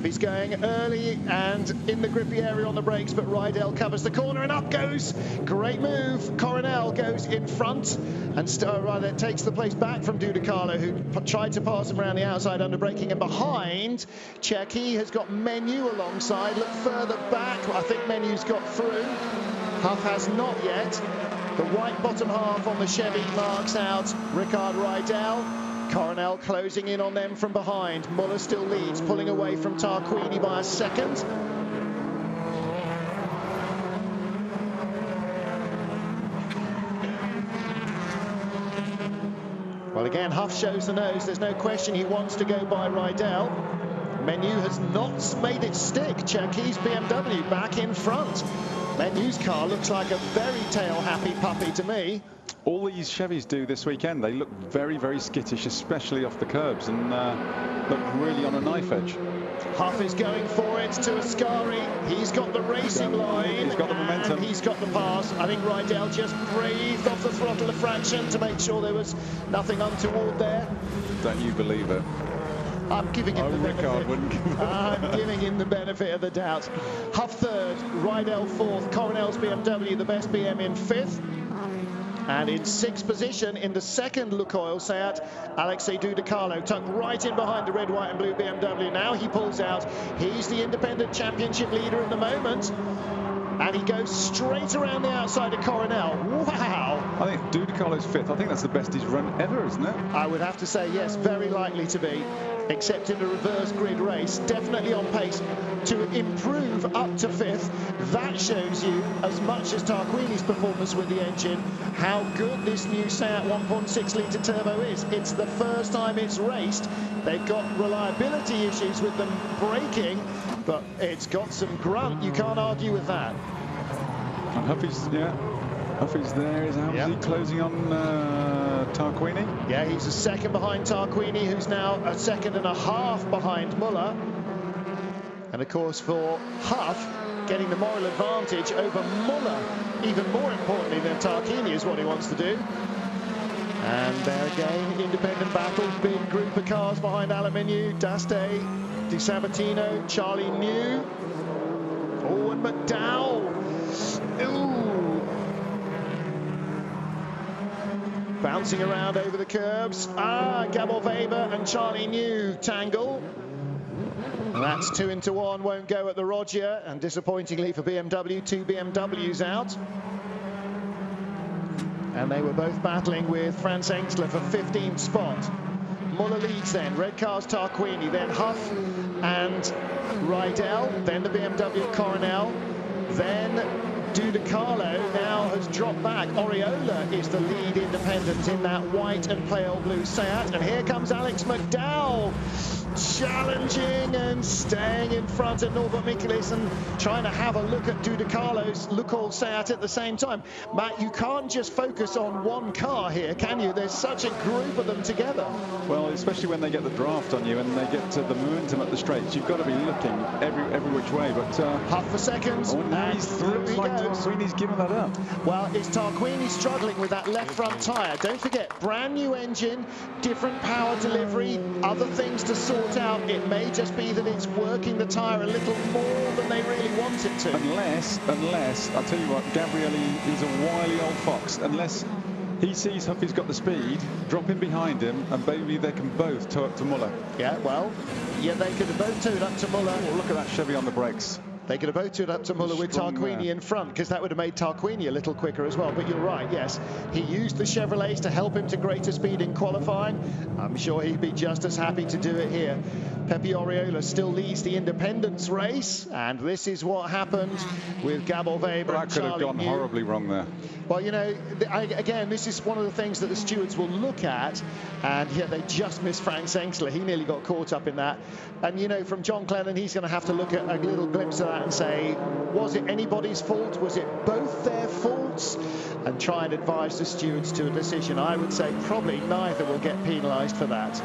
He's going early and in the grippy area on the brakes, but Rydell covers the corner and up goes. Great move. Coronel goes in front and takes the place back from Dudacarlo, who tried to pass him around the outside under braking, and behind Cecchi has got Menu alongside. Look further back. I think Menu's got through. Huff has not yet. The white bottom half on the Chevy marks out Rickard Rydell. Coronel closing in on them from behind. Muller still leads, pulling away from Tarquini by a second. Well, again, Huff shows the nose. There's no question he wants to go by Rydell. Menu has not made it stick. Cecchi's BMW back in front. Menu's car looks like a very tail-happy puppy to me. All these Chevys do this weekend. They look very, very skittish, especially off the curbs, and look really on a knife edge. Huff is going for it to Ascari. He's got the racing line. He's got the momentum. He's got the pass. I think Rydell just breathed off the throttle a fraction to make sure there was nothing untoward there. Don't you believe it? I'm giving him the benefit. I'm giving him the benefit of the doubt. Huff third, Rydell fourth, Coronel's BMW, the best BM, in 5th. And in 6th position in the second Lukoil Seat, Alexei Dudicalo tucked right in behind the red, white and blue BMW. Now he pulls out. He's the independent championship leader at the moment. And he goes straight around the outside of Coronel. Wow! I think Dudicalo's 5th. I think that's the best he's run ever, isn't it? I would have to say yes, very likely to be, except in a reverse grid race. Definitely on pace to improve up to 5th. That shows you, as much as Tarquini's performance with the engine, how good this new Seat 1.6 litre turbo is. It's the first time it's raced. They've got reliability issues with them braking, but it's got some grunt. You can't argue with that. And Huffy's there. Is Alzi closing on Tarquini? Yeah, he's a second behind Tarquini, who's now a second and a half behind Muller. And of course, for Huff, getting the moral advantage over Muller, even more importantly than Tarquini, is what he wants to do. And there again, independent battle, big group of cars behind Aluminiu, Daste, Di Sabatino, Charlie New. Oh, and McDowell. Ooh. Bouncing around over the curbs. Gabor Weber and Charlie New tangle. And that's 2 into 1, won't go at the Roger. And disappointingly for BMW, 2 BMWs out. And they were both battling with Franz Engstler for 15th spot. Muller leads then, red car's Tarquini, then Huff and Rydell, then the BMW Coronel, then Dudicalo now has dropped back. Oriola is the lead independent in that white and pale blue Seat. And here comes Alex McDowell, challenging and staying in front of Norbert Michaelis and trying to have a look at Dudicalo's Lukoil Seat at the same time. Matt, you can't just focus on one car here, can you? There's such a group of them together. Well, especially when they get the draft on you and they get the momentum at the straights, you've got to be looking every which way. But Huff for seconds. Oh, now he's through. Tarquini's given that up. Well, it's Tarquini struggling with that left front tyre. Don't forget, brand new engine, different power delivery, other things to sort out. It may just be that it's working the tyre a little more than they really want it to. Unless, I'll tell you what, Gabrielli is a wily old fox. Unless he sees Huffy's got the speed, drop in behind him, and maybe they can both tow up to Muller. Yeah, well, yeah, they could have both towed up to Muller. Oh, look at that Chevy on the brakes. They could have both towed up to Muller with Tarquini in front, because that would have made Tarquini a little quicker as well. But you're right, yes. He used the Chevrolets to help him to greater speed in qualifying. I'm sure he'd be just as happy to do it here. Pepe Oriola still leads the independence race, and this is what happened with Gabor Weber and Charlie New. That could have gone horribly wrong there. Well, you know, again, this is one of the things that the stewards will look at, and yeah, they just missed Franz Engstler. He nearly got caught up in that. And, you know, from John Clennon, he's going to have to look at a little glimpse of that and say, was it anybody's fault? Was it both their faults? And try and advise the stewards to a decision. I would say probably neither will get penalised for that.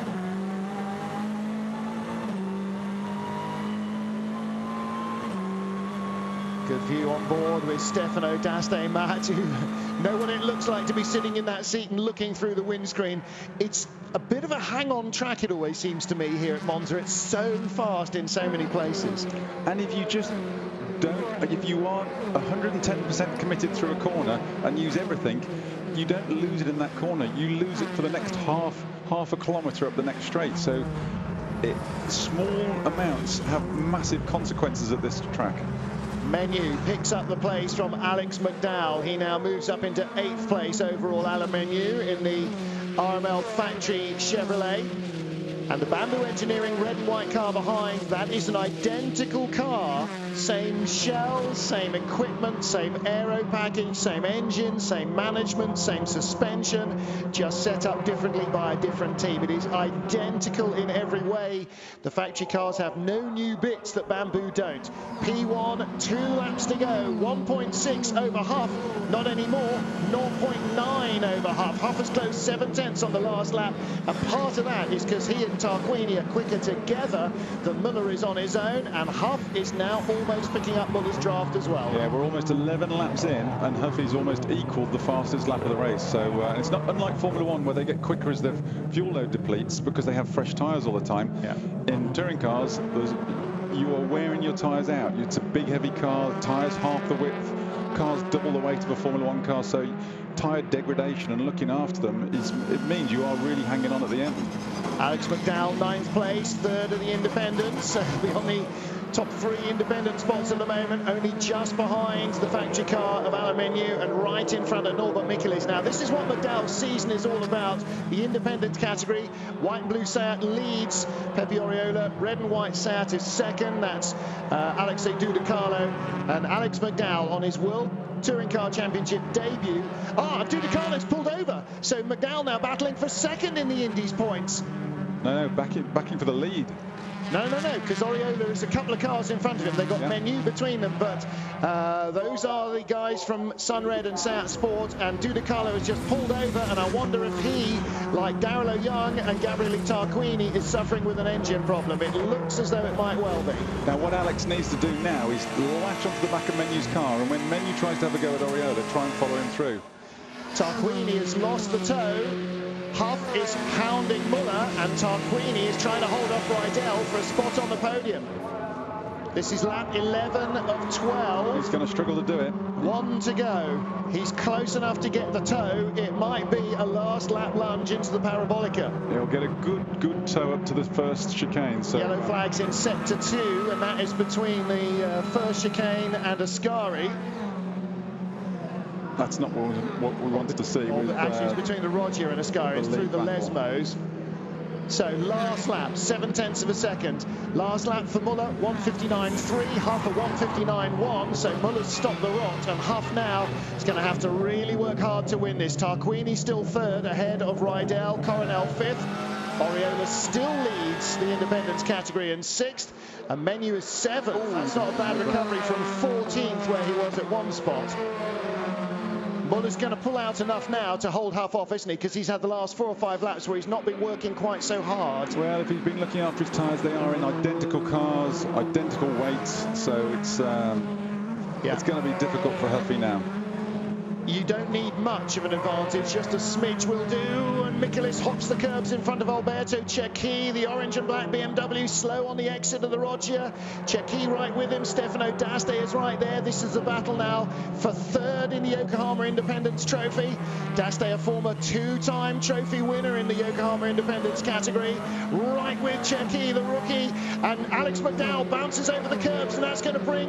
Good view on board with Stefano Daste, Matt, who know what it looks like to be sitting in that seat and looking through the windscreen. It's a bit of a hang-on track, it always seems to me, here at Monza. It's so fast in so many places. And if you just don't, if you aren't 110% committed through a corner and use everything, you don't lose it in that corner. You lose it for the next half a kilometre up the next straight. So small amounts have massive consequences at this track. Menu picks up the place from Alex McDowell. He now moves up into 8th place overall, Alan Menu, in the RML factory Chevrolet. And the Bamboo Engineering red and white car behind, that is an identical car. Same shell, same equipment, same aero package, same engine, same management, same suspension, just set up differently by a different team. It is identical in every way. The factory cars have no new bits that Bamboo don't. P1, 2 laps to go, 1.6 over Huff, not anymore, 0.9 over Huff. Huff has closed 7/10 on the last lap, and part of that is because he and Tarquini are quicker together than Muller is on his own, and Huff is now almost picking up Muller's draft as well. Yeah, we're almost 11 laps in, and Huffy's almost equalled the fastest lap of the race. So it's not unlike Formula 1, where they get quicker as their fuel load depletes because they have fresh tyres all the time. Yeah. In touring cars, there's you are wearing your tyres out. It's a big, heavy car, tyres half the width, cars double the weight of a Formula One car, so tyre degradation and looking after them, it means you are really hanging on at the end. Alex McDowell, 9th place, 3rd of the independents. We're on the top 3 independent spots at the moment, only just behind the factory car of Alain Menu and right in front of Norbert Michelis. Now, this is what McDowell's season is all about. The independent category, white and blue Seat leads Pepe Oriola, red and white Seat is second. That's Alexei Dudicalo, and Alex McDowell on his World Touring Car Championship debut. Dudicalo's pulled over, so McDowell now battling for second in the Indy's points. No, backing for the lead. No, because Oriola is a couple of cars in front of him. They've got Menu between them, but those are the guys from Sunred and Seat Sport, and Dudicalo has just pulled over, and I wonder if he, like Daryl O'Young and Gabriele Tarquini, is suffering with an engine problem. It looks as though it might well be. Now, what Alex needs to do now is latch onto the back of Menu's car, and when Menu tries to have a go at Oriola, try and follow him through. Tarquini has lost the toe. Huff is hounding Muller, and Tarquini is trying to hold off Riddell for a spot on the podium. This is lap 11 of 12. He's going to struggle to do it. 1 to go. He's close enough to get the toe. It might be a last lap lunge into the parabolica. He'll get a good toe up to the first chicane. So yellow flags in sector 2, and that is between the first chicane and Ascari. That's not what we wanted to see. Actually, it's between the Roger and Ascari. It's through the Lesmos. So last lap, 7/10 of a second. Last lap for Muller, 1:59.3. Huff a 1:59.1. So Muller's stopped the rot, and Huff now is going to have to really work hard to win this. Tarquini still 3rd, ahead of Riddell. Coronel 5th. Oriola still leads the independents category in 6th. And Menu is 7th. That's not a bad recovery from 14th, where he was at one spot. Muller's going to pull out enough now to hold Huff off, isn't he? Because he's had the last 4 or 5 laps where he's not been working quite so hard. Well, if he's been looking after his tyres, they are in identical cars, identical weights, so it's going to be difficult for Huffy now. You don't need much of an advantage, just a smidge will do, and Michelis hops the curbs in front of Alberto Cecchi, the orange and black BMW, slow on the exit of the Roger. Cecchi right with him, Stefano D'Aste is right there. This is the battle now for 3rd in the Yokohama Independence Trophy. D'Aste, a former 2-time trophy winner in the Yokohama Independence category, right with Cecchi, the rookie, and Alex McDowell bounces over the curbs, and that's going to bring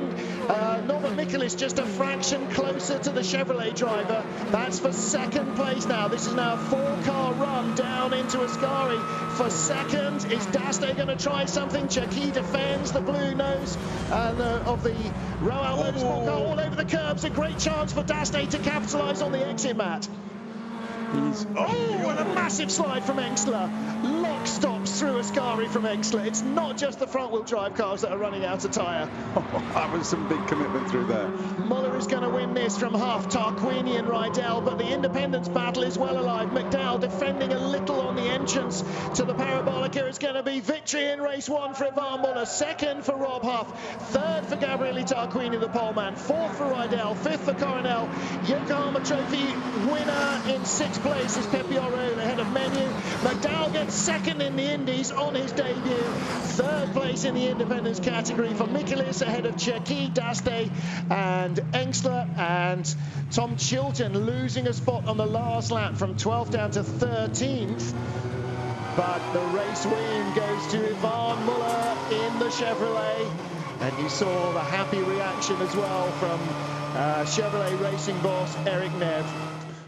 Norbert Michelis just a fraction closer to the Chevrolet driver. That's for 2nd place now. This is now a 4-car run down into Ascari for 2nd. Is D'Aste going to try something? Cecchi defends the blue nose of the Royal Motorsport car all over the curbs. A great chance for D'Aste to capitalise on the exit, Matt. And a massive slide from Engstler. Lock stops through Ascari from Engstler. It's not just the front-wheel drive cars that are running out of tyre. That was some big commitment through there. Muller is going to win this from Huff, Tarquini and Riddell, but the independence battle is well alive. McDowell defending a little on the entrance to the parabolica. It's going to be victory in race 1 for Ivan Muller, 2nd for Rob Huff, 3rd for Gabriele Tarquini, the poleman, 4th for Riddell, 5th for Coronel. Yokohama Trophy winner in 6th place is Pepe Oriola ahead of Menu. McDowell gets 2nd in the Indies on his debut. 3rd place in the independence category for Michelis ahead of Cecchi, D'Aste and Engstler, and Tom Chilton losing a spot on the last lap from 12th down to 13th. But the race win goes to Ivan Muller in the Chevrolet, and you saw the happy reaction as well from Chevrolet racing boss Eric Neve.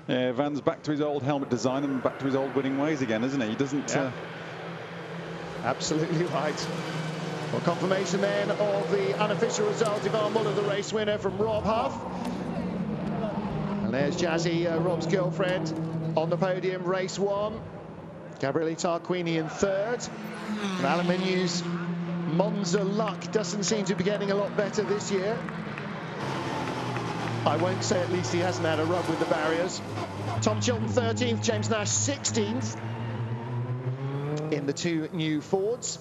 Yeah, Van's back to his old helmet design and back to his old winning ways again, isn't he? He doesn't... Yeah. Absolutely right. Well, confirmation then of the unofficial result. Ivan Muller, the race winner from Rob Huff. And there's Jazzy, Rob's girlfriend, on the podium, race 1. Gabriele Tarquini in 3rd. And Alain Menu's Monza luck doesn't seem to be getting a lot better this year. I won't say at least he hasn't had a rub with the barriers. Tom Chilton 13th, James Nash 16th in the 2 new Fords.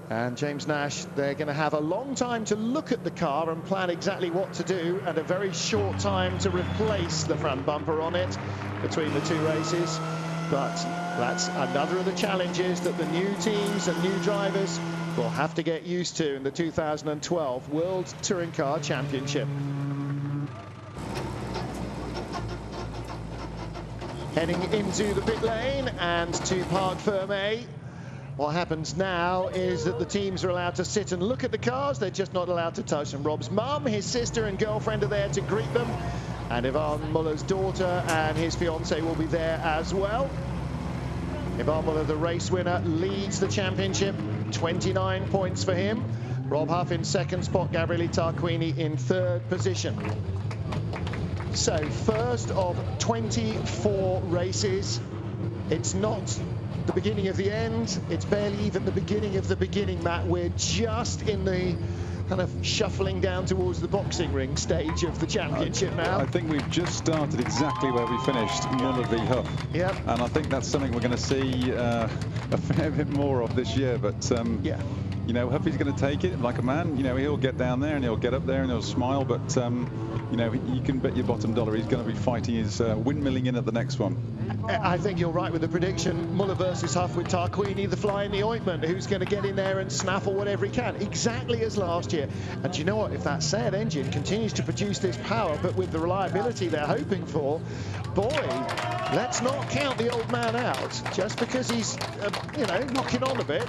And James Nash, they're going to have a long time to look at the car and plan exactly what to do, and a very short time to replace the front bumper on it between the 2 races. But that's another of the challenges that the new teams and new drivers will have to get used to in the 2012 World Touring Car Championship. Heading into the pit lane and to Parc Fermé. What happens now is that the teams are allowed to sit and look at the cars. They're just not allowed to touch them. Rob's mum, his sister and girlfriend are there to greet them. And Ivan Muller's daughter and his fiancée will be there as well. Ivan Muller, the race winner, leads the championship. 29 points for him. Rob Huff in second spot, Gabriele Tarquini in third position. So first of 24 races. It's not the beginning of the end. It's barely even the beginning of the beginning, Matt. We're just in the kind of shuffling down towards the boxing ring stage of the championship now. I think we've just started exactly where we finished, Muller v Huff. Yep. And I think that's something we're going to see a fair bit more of this year. But yeah, you know, Huffy's going to take it like a man. You know, he'll get down there and he'll get up there and he'll smile. But you know, you can bet your bottom dollar he's going to be fighting his windmilling in at the next one. I think you're right with the prediction. Muller versus Huff with Tarquini, the fly in the ointment, who's going to get in there and snaffle whatever he can, exactly as last year. And you know what? If that Seat engine continues to produce this power, but with the reliability they're hoping for, boy, let's not count the old man out just because he's, you know, knocking on a bit.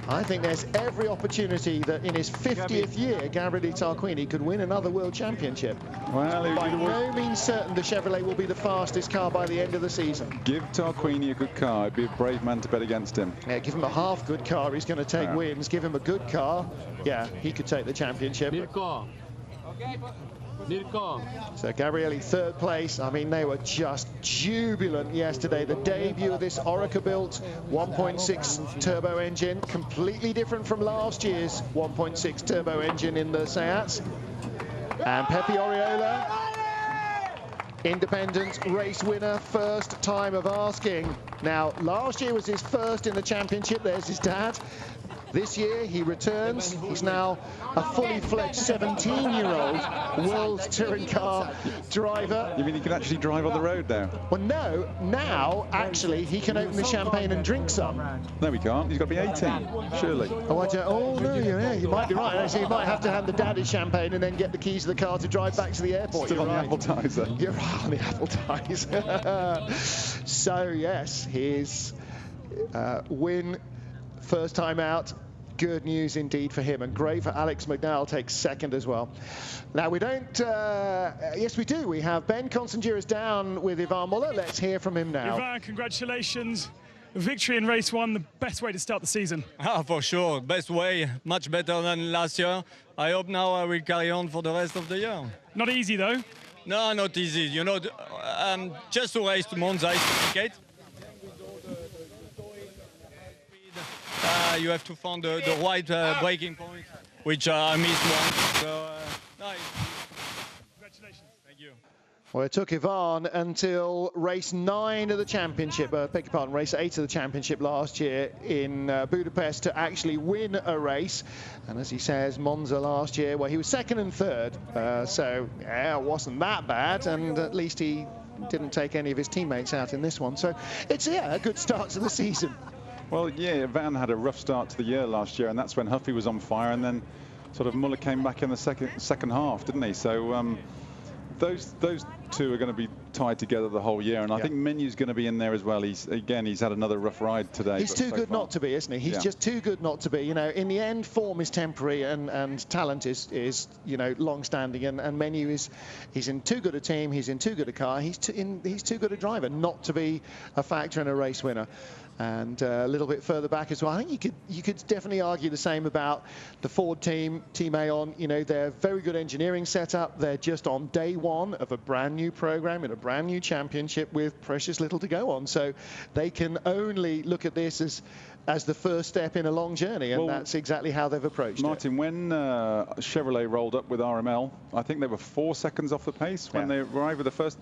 I think there's every opportunity that in his 50th year, Gabriele Tarquini could win another World Championship. Well, by no means certain the Chevrolet will be the fastest car by the end of the season. Give Tarquini a good car. It'd be a brave man to bet against him. Yeah, give him a half good car, he's going to take wins. Give him a good car, yeah, he could take the championship. So Gabriele third place. I mean, they were just jubilant yesterday. The debut of this Orica-built 1.6 turbo engine, completely different from last year's 1.6 turbo engine in the Seats. And Pepe Oriola, independent race winner, first time of asking. Now, last year was his first in the championship. There's his dad. This year he returns. He's now a fully fledged 17-year-old World Touring Car driver. You mean he can actually drive on the road now? Well, no. Now, actually, he can open the champagne and drink some. No, he can't. He's got to be 18, surely. Oh, I don't. Oh, no, yeah, you might be right. Actually, you might have to hand the dad his champagne and then get the keys of the car to drive back to the airport. Still on the appetizer. You're right on the appetizer. So, yes, his win first time out. Good news indeed for him, and great for Alex McDowell, takes second as well. Now we don't, yes we do, we have Ben Constangiris down with Ivan Muller. Let's hear from him now. Ivan, congratulations. Victory in race one, the best way to start the season. For sure, best way, much better than last year. I hope now I will carry on for the rest of the year. Not easy though. No, not easy. You know, just to race to Monza is complicated. You have to find the right braking point, which I missed one. So, nice. Congratulations. Thank you. Well, it took Ivan until race 9 of the championship, beg your pardon, race 8 of the championship last year in Budapest to actually win a race. And as he says, Monza last year, well, he was second and third. So, yeah, it wasn't that bad. And at least he didn't take any of his teammates out in this one. So it's, yeah, a good start to the season. Well, yeah, Van had a rough start to the year last year, and that's when Huffy was on fire, and then sort of Muller came back in the second half, didn't he? So those two are going to be tied together the whole year, and I think Menu's going to be in there as well. He's had another rough ride today. He's too good not to be, isn't he? He's just too good not to be. You know, in the end, form is temporary, and talent is you know, long-standing. And Menu he's in too good a team. He's in too good a car. He's too good a driver not to be a factor in a race winner. And a little bit further back as well, I think you could definitely argue the same about the Ford team, Team Aon. You know, they're very good engineering setup. They're just on day one of a brand new program in a brand new championship with precious little to go on. So they can only look at this as the first step in a long journey, and that's exactly how they've approached Martin, it. when Chevrolet rolled up with RML, I think they were 4 seconds off the pace when they arrived with the first.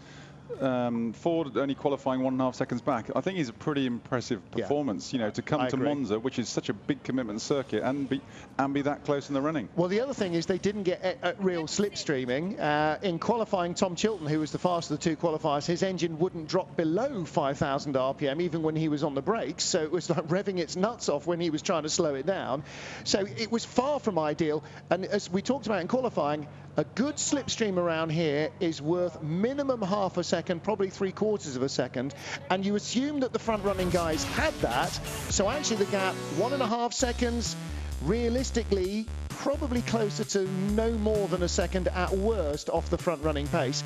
Ford only qualifying 1.5 seconds back, I think is a pretty impressive performance. You know, to come to Monza, which is such a big commitment circuit, and be that close in the running. Well, the other thing is they didn't get real slipstreaming. In qualifying, Tom Chilton, who was the fastest of the two qualifiers, his engine wouldn't drop below 5,000 RPM even when he was on the brakes. So it was like revving its nuts off when he was trying to slow it down. So it was far from ideal. And as we talked about in qualifying, a good slipstream around here is worth minimum half a second, probably 3/4 of a second. And you assume that the front-running guys had that. So actually the gap, 1.5 seconds, realistically, probably closer to no more than a second at worst off the front-running pace.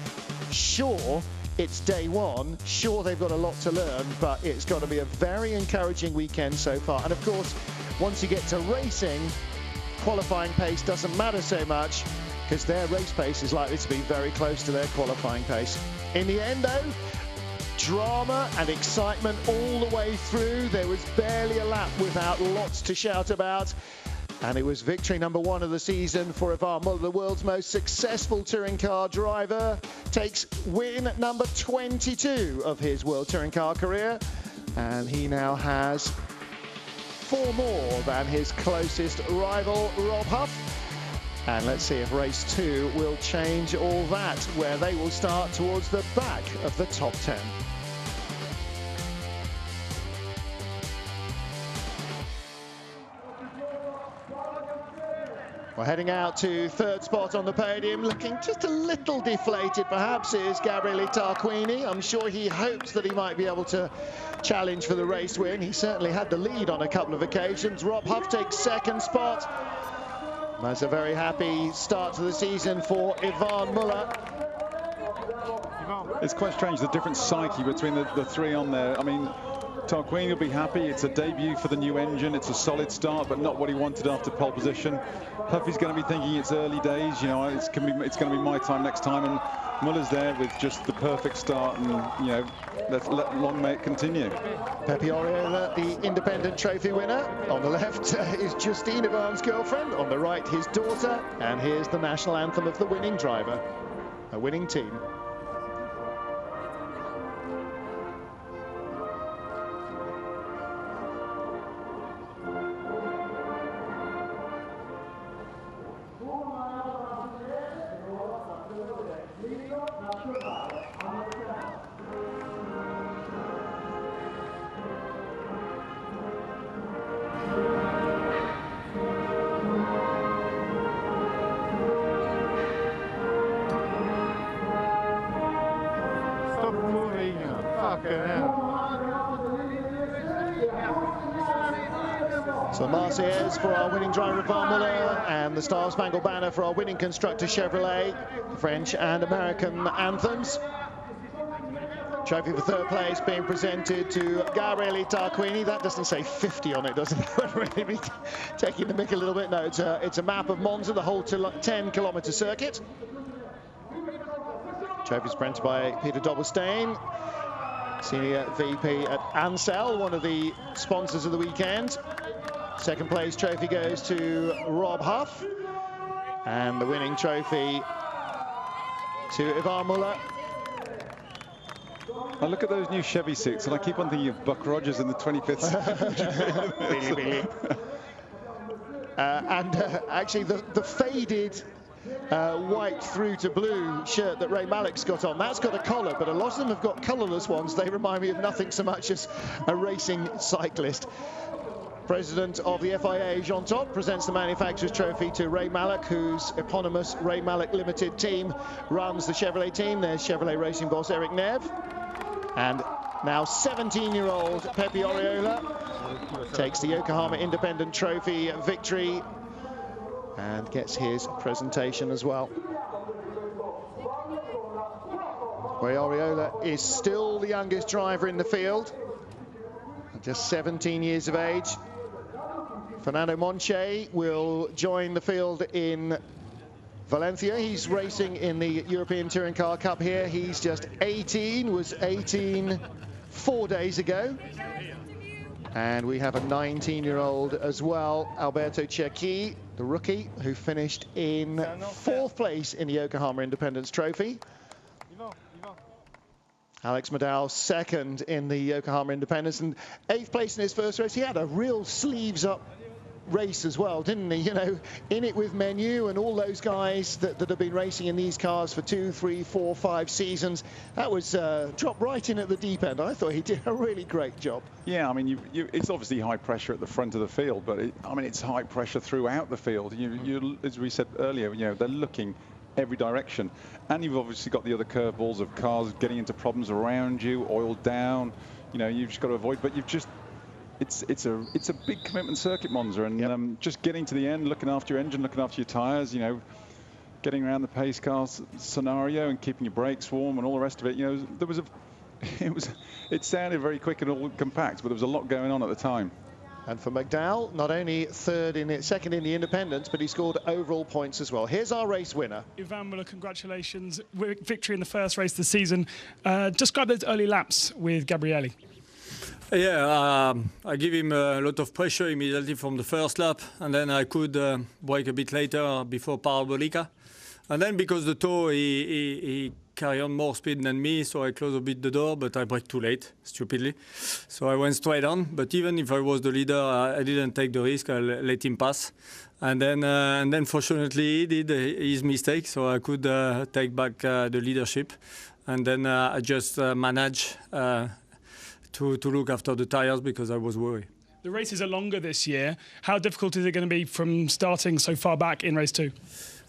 Sure, it's day one. Sure, they've got a lot to learn, but it's got to be a very encouraging weekend so far. And of course, once you get to racing, qualifying pace doesn't matter so much, because their race pace is likely to be very close to their qualifying pace. In the end, though, drama and excitement all the way through. There was barely a lap without lots to shout about. And it was victory number 1 of the season for Ivan Muller, the world's most successful touring car driver. Takes win number 22 of his World Touring Car career. And he now has 4 more than his closest rival, Rob Huff. And let's see if race 2 will change all that, where they will start towards the back of the top 10. Well, heading out to 3rd spot on the podium, looking just a little deflated perhaps, is Gabriele Tarquini. I'm sure he hopes that he might be able to challenge for the race win. He certainly had the lead on a couple of occasions. Rob Huff takes 2nd spot. That's a very happy start to the season for Ivan Muller. It's quite strange, the different psyche between the 3 on there. I mean, Tarquini will be happy. It's a debut for the new engine. It's a solid start, but not what he wanted after pole position. Huffy's going to be thinking it's early days. You know, it's going to be my time next time. And Muller's there with just the perfect start, and you know, long may it continue. Pepe Oriola, the independent trophy winner. On the left is Justine Ivan's girlfriend. On the right, his daughter. And here's the national anthem of the winning driver, a winning team. So Marseillaise for our winning driver Ivan Muller, and the Star Spangled Banner for our winning constructor Chevrolet, the French and American anthems. Trophy for 3rd place being presented to Gabriele Tarquini. That doesn't say 50 on it, does it? Really be taking the mick a little bit. No, it's a map of Monza, the whole 10-kilometer circuit. Trophy is presented by Peter Dobbelstein, Senior VP at Ansel, one of the sponsors of the weekend. 2nd place trophy goes to Rob Huff, and the winning trophy to Ivan Muller. I look at those new Chevy suits, and I keep on thinking of Buck Rogers in the 25th. Actually, the faded white through to blue shirt that Ray Malek's got on, that's got a collar, but a lot of them have got colourless ones. They remind me of nothing so much as a racing cyclist. President of the FIA, Jean Todt, presents the manufacturer's trophy to Ray Malek, whose eponymous Ray Malek Limited team runs the Chevrolet team. There's Chevrolet racing boss Eric Neve. And now 17-year-old Pepe Oriola takes the Yokohama Independent Trophy victory and gets his presentation as well. Ray Oriola is still the youngest driver in the field, just 17 years of age. Fernando Monche will join the field in Valencia. He's racing in the European Touring Car Cup here. He's just 18, was 18 4 days ago. And we have a 19-year-old as well, Alberto Cerchi, the rookie, who finished in 4th place in the Yokohama Independence Trophy. Alex Medal second in the Yokohama Independence, and 8th place in his first race. He had a real sleeves-up race as well, didn't he? You know, in it with Menu and all those guys that have been racing in these cars for 2, 3, 4, 5 seasons. That was dropped right in at the deep end. I thought he did a really great job. Yeah, I mean, it's obviously high pressure at the front of the field, but I mean, it's high pressure throughout the field. As we said earlier, you know, they're looking every direction, and you've obviously got the other curveballs of cars getting into problems around you, oiled down. You know, you've just got to avoid, but you've just. It's a big commitment circuit, Monza, and just getting to the end, looking after your engine, looking after your tyres, you know, getting around the pace car scenario and keeping your brakes warm and all the rest of it. You know, it sounded very quick and all compact, but there was a lot going on at the time. And for McDowell, not only second in the Independence, but he scored overall points as well. Here's our race winner. Ivan Muller, congratulations. Victory in the first race of the season. Describe those early laps with Gabrielli. Yeah, I give him a lot of pressure immediately from the first lap, and then I could brake a bit later before Parabolica. And then because the toe, he carried on more speed than me, so I closed a bit the door, but I braked too late, stupidly. So I went straight on, but even if I was the leader, I didn't take the risk, I let him pass. And then fortunately he did his mistake, so I could take back the leadership. And then I just managed to look after the tires because I was worried. The races are longer this year. How difficult is it going to be from starting so far back in race 2?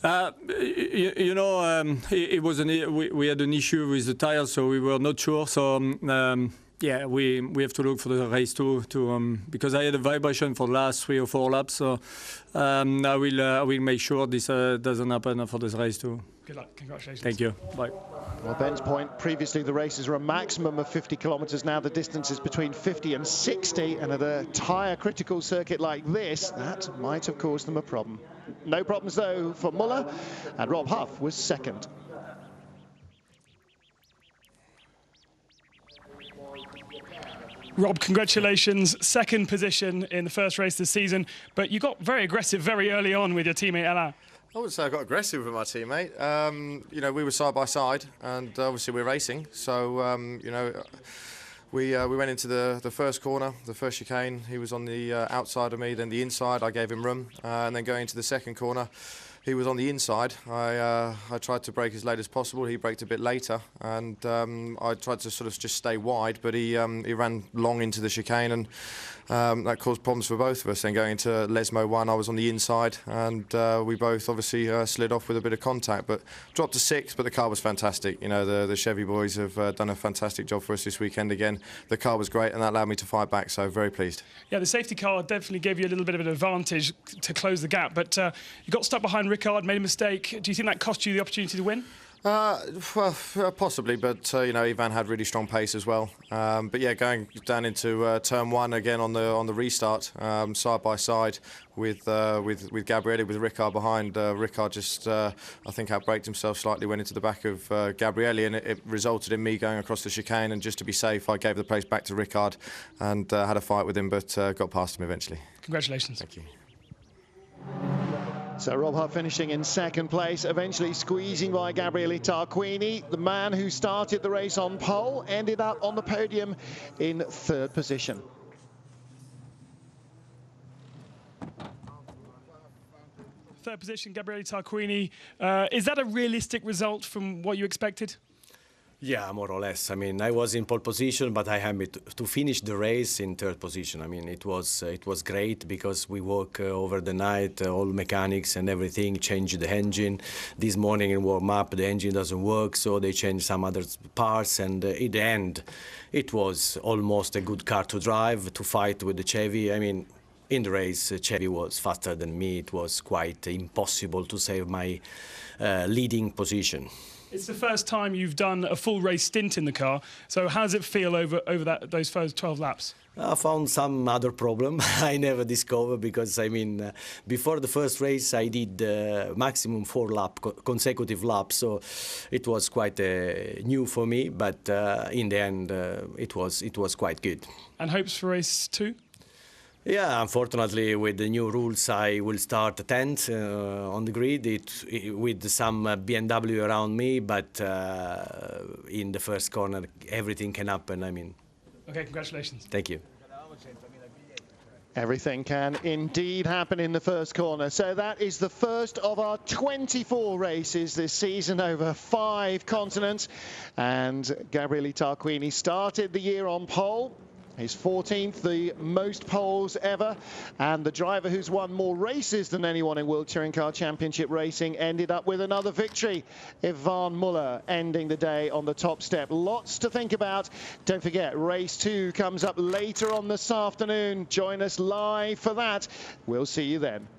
You know, it was we had an issue with the tires, so we were not sure. So yeah, we have to look for the race 2 because I had a vibration for the last 3 or 4 laps. So I will make sure this doesn't happen for this race 2. Good luck. Congratulations. Thank you. Bye. Well, Ben's point, previously the races were a maximum of 50 kilometres. Now the distance is between 50 and 60. And at a tyre critical circuit like this, that might have caused them a problem. No problems, though, for Muller. And Rob Huff was second. Rob, congratulations. Second position in the first race this season. But you got very aggressive very early on with your teammate Alain. I wouldn't say I got aggressive with my teammate. You know, we were side by side, and obviously we're racing. So, you know, we went into the first corner, the first chicane. He was on the outside of me, then the inside. I gave him room, and then going into the second corner, he was on the inside. I tried to brake as late as possible. He braked a bit later, and I tried to sort of just stay wide, but he ran long into the chicane, and that caused problems for both of us. Then going into Lesmo 1, I was on the inside, and we both obviously slid off with a bit of contact, but dropped to 6th. But the car was fantastic. You know, the Chevy boys have done a fantastic job for us this weekend again. The car was great, and that allowed me to fight back, so very pleased. Yeah, the safety car definitely gave you a little bit of an advantage to close the gap, but you got stuck behind Rickard, made a mistake. Do you think that cost you the opportunity to win? Well, possibly, but you know, Ivan had really strong pace as well. But yeah, going down into turn 1 again on the restart, side by side with Gabrielli, with Rickard behind. Rickard just, I think, outbraked himself slightly, went into the back of Gabrielli, and it resulted in me going across the chicane. And just to be safe, I gave the place back to Rickard and had a fight with him, but got past him eventually. Congratulations. Thank you. So Rob Huff finishing in second place, eventually squeezing by Gabriele Tarquini. The man who started the race on pole ended up on the podium in 3rd position. Third position, Gabriele Tarquini. Is that a realistic result from what you expected? Yeah, more or less. I mean, I was in pole position, but I had to finish the race in 3rd position. I mean, it was great because we worked over the night, all mechanics and everything, changed the engine. This morning in warm-up, the engine doesn't work, so they changed some other parts, and in the end, it was almost a good car to drive, to fight with the Chevy. I mean, in the race, Chevy was faster than me. It was quite impossible to save my leading position. It's the first time you've done a full race stint in the car, so how does it feel over those first 12 laps? I found some other problem I never discovered because, I mean, before the first race I did maximum 4 consecutive laps, so it was quite new for me, but in the end it was quite good. And hopes for race 2? Yeah, unfortunately, with the new rules, I will start 10th on the grid with some BMW around me, but in the first corner, everything can happen, I mean. Okay, congratulations. Thank you. Everything can indeed happen in the first corner. So that is the first of our 24 races this season over 5 continents. And Gabriele Tarquini started the year on pole. His 14th, the most poles ever. And the driver who's won more races than anyone in World Touring Car Championship racing ended up with another victory. Ivan Muller ending the day on the top step. Lots to think about. Don't forget, race 2 comes up later on this afternoon. Join us live for that. We'll see you then.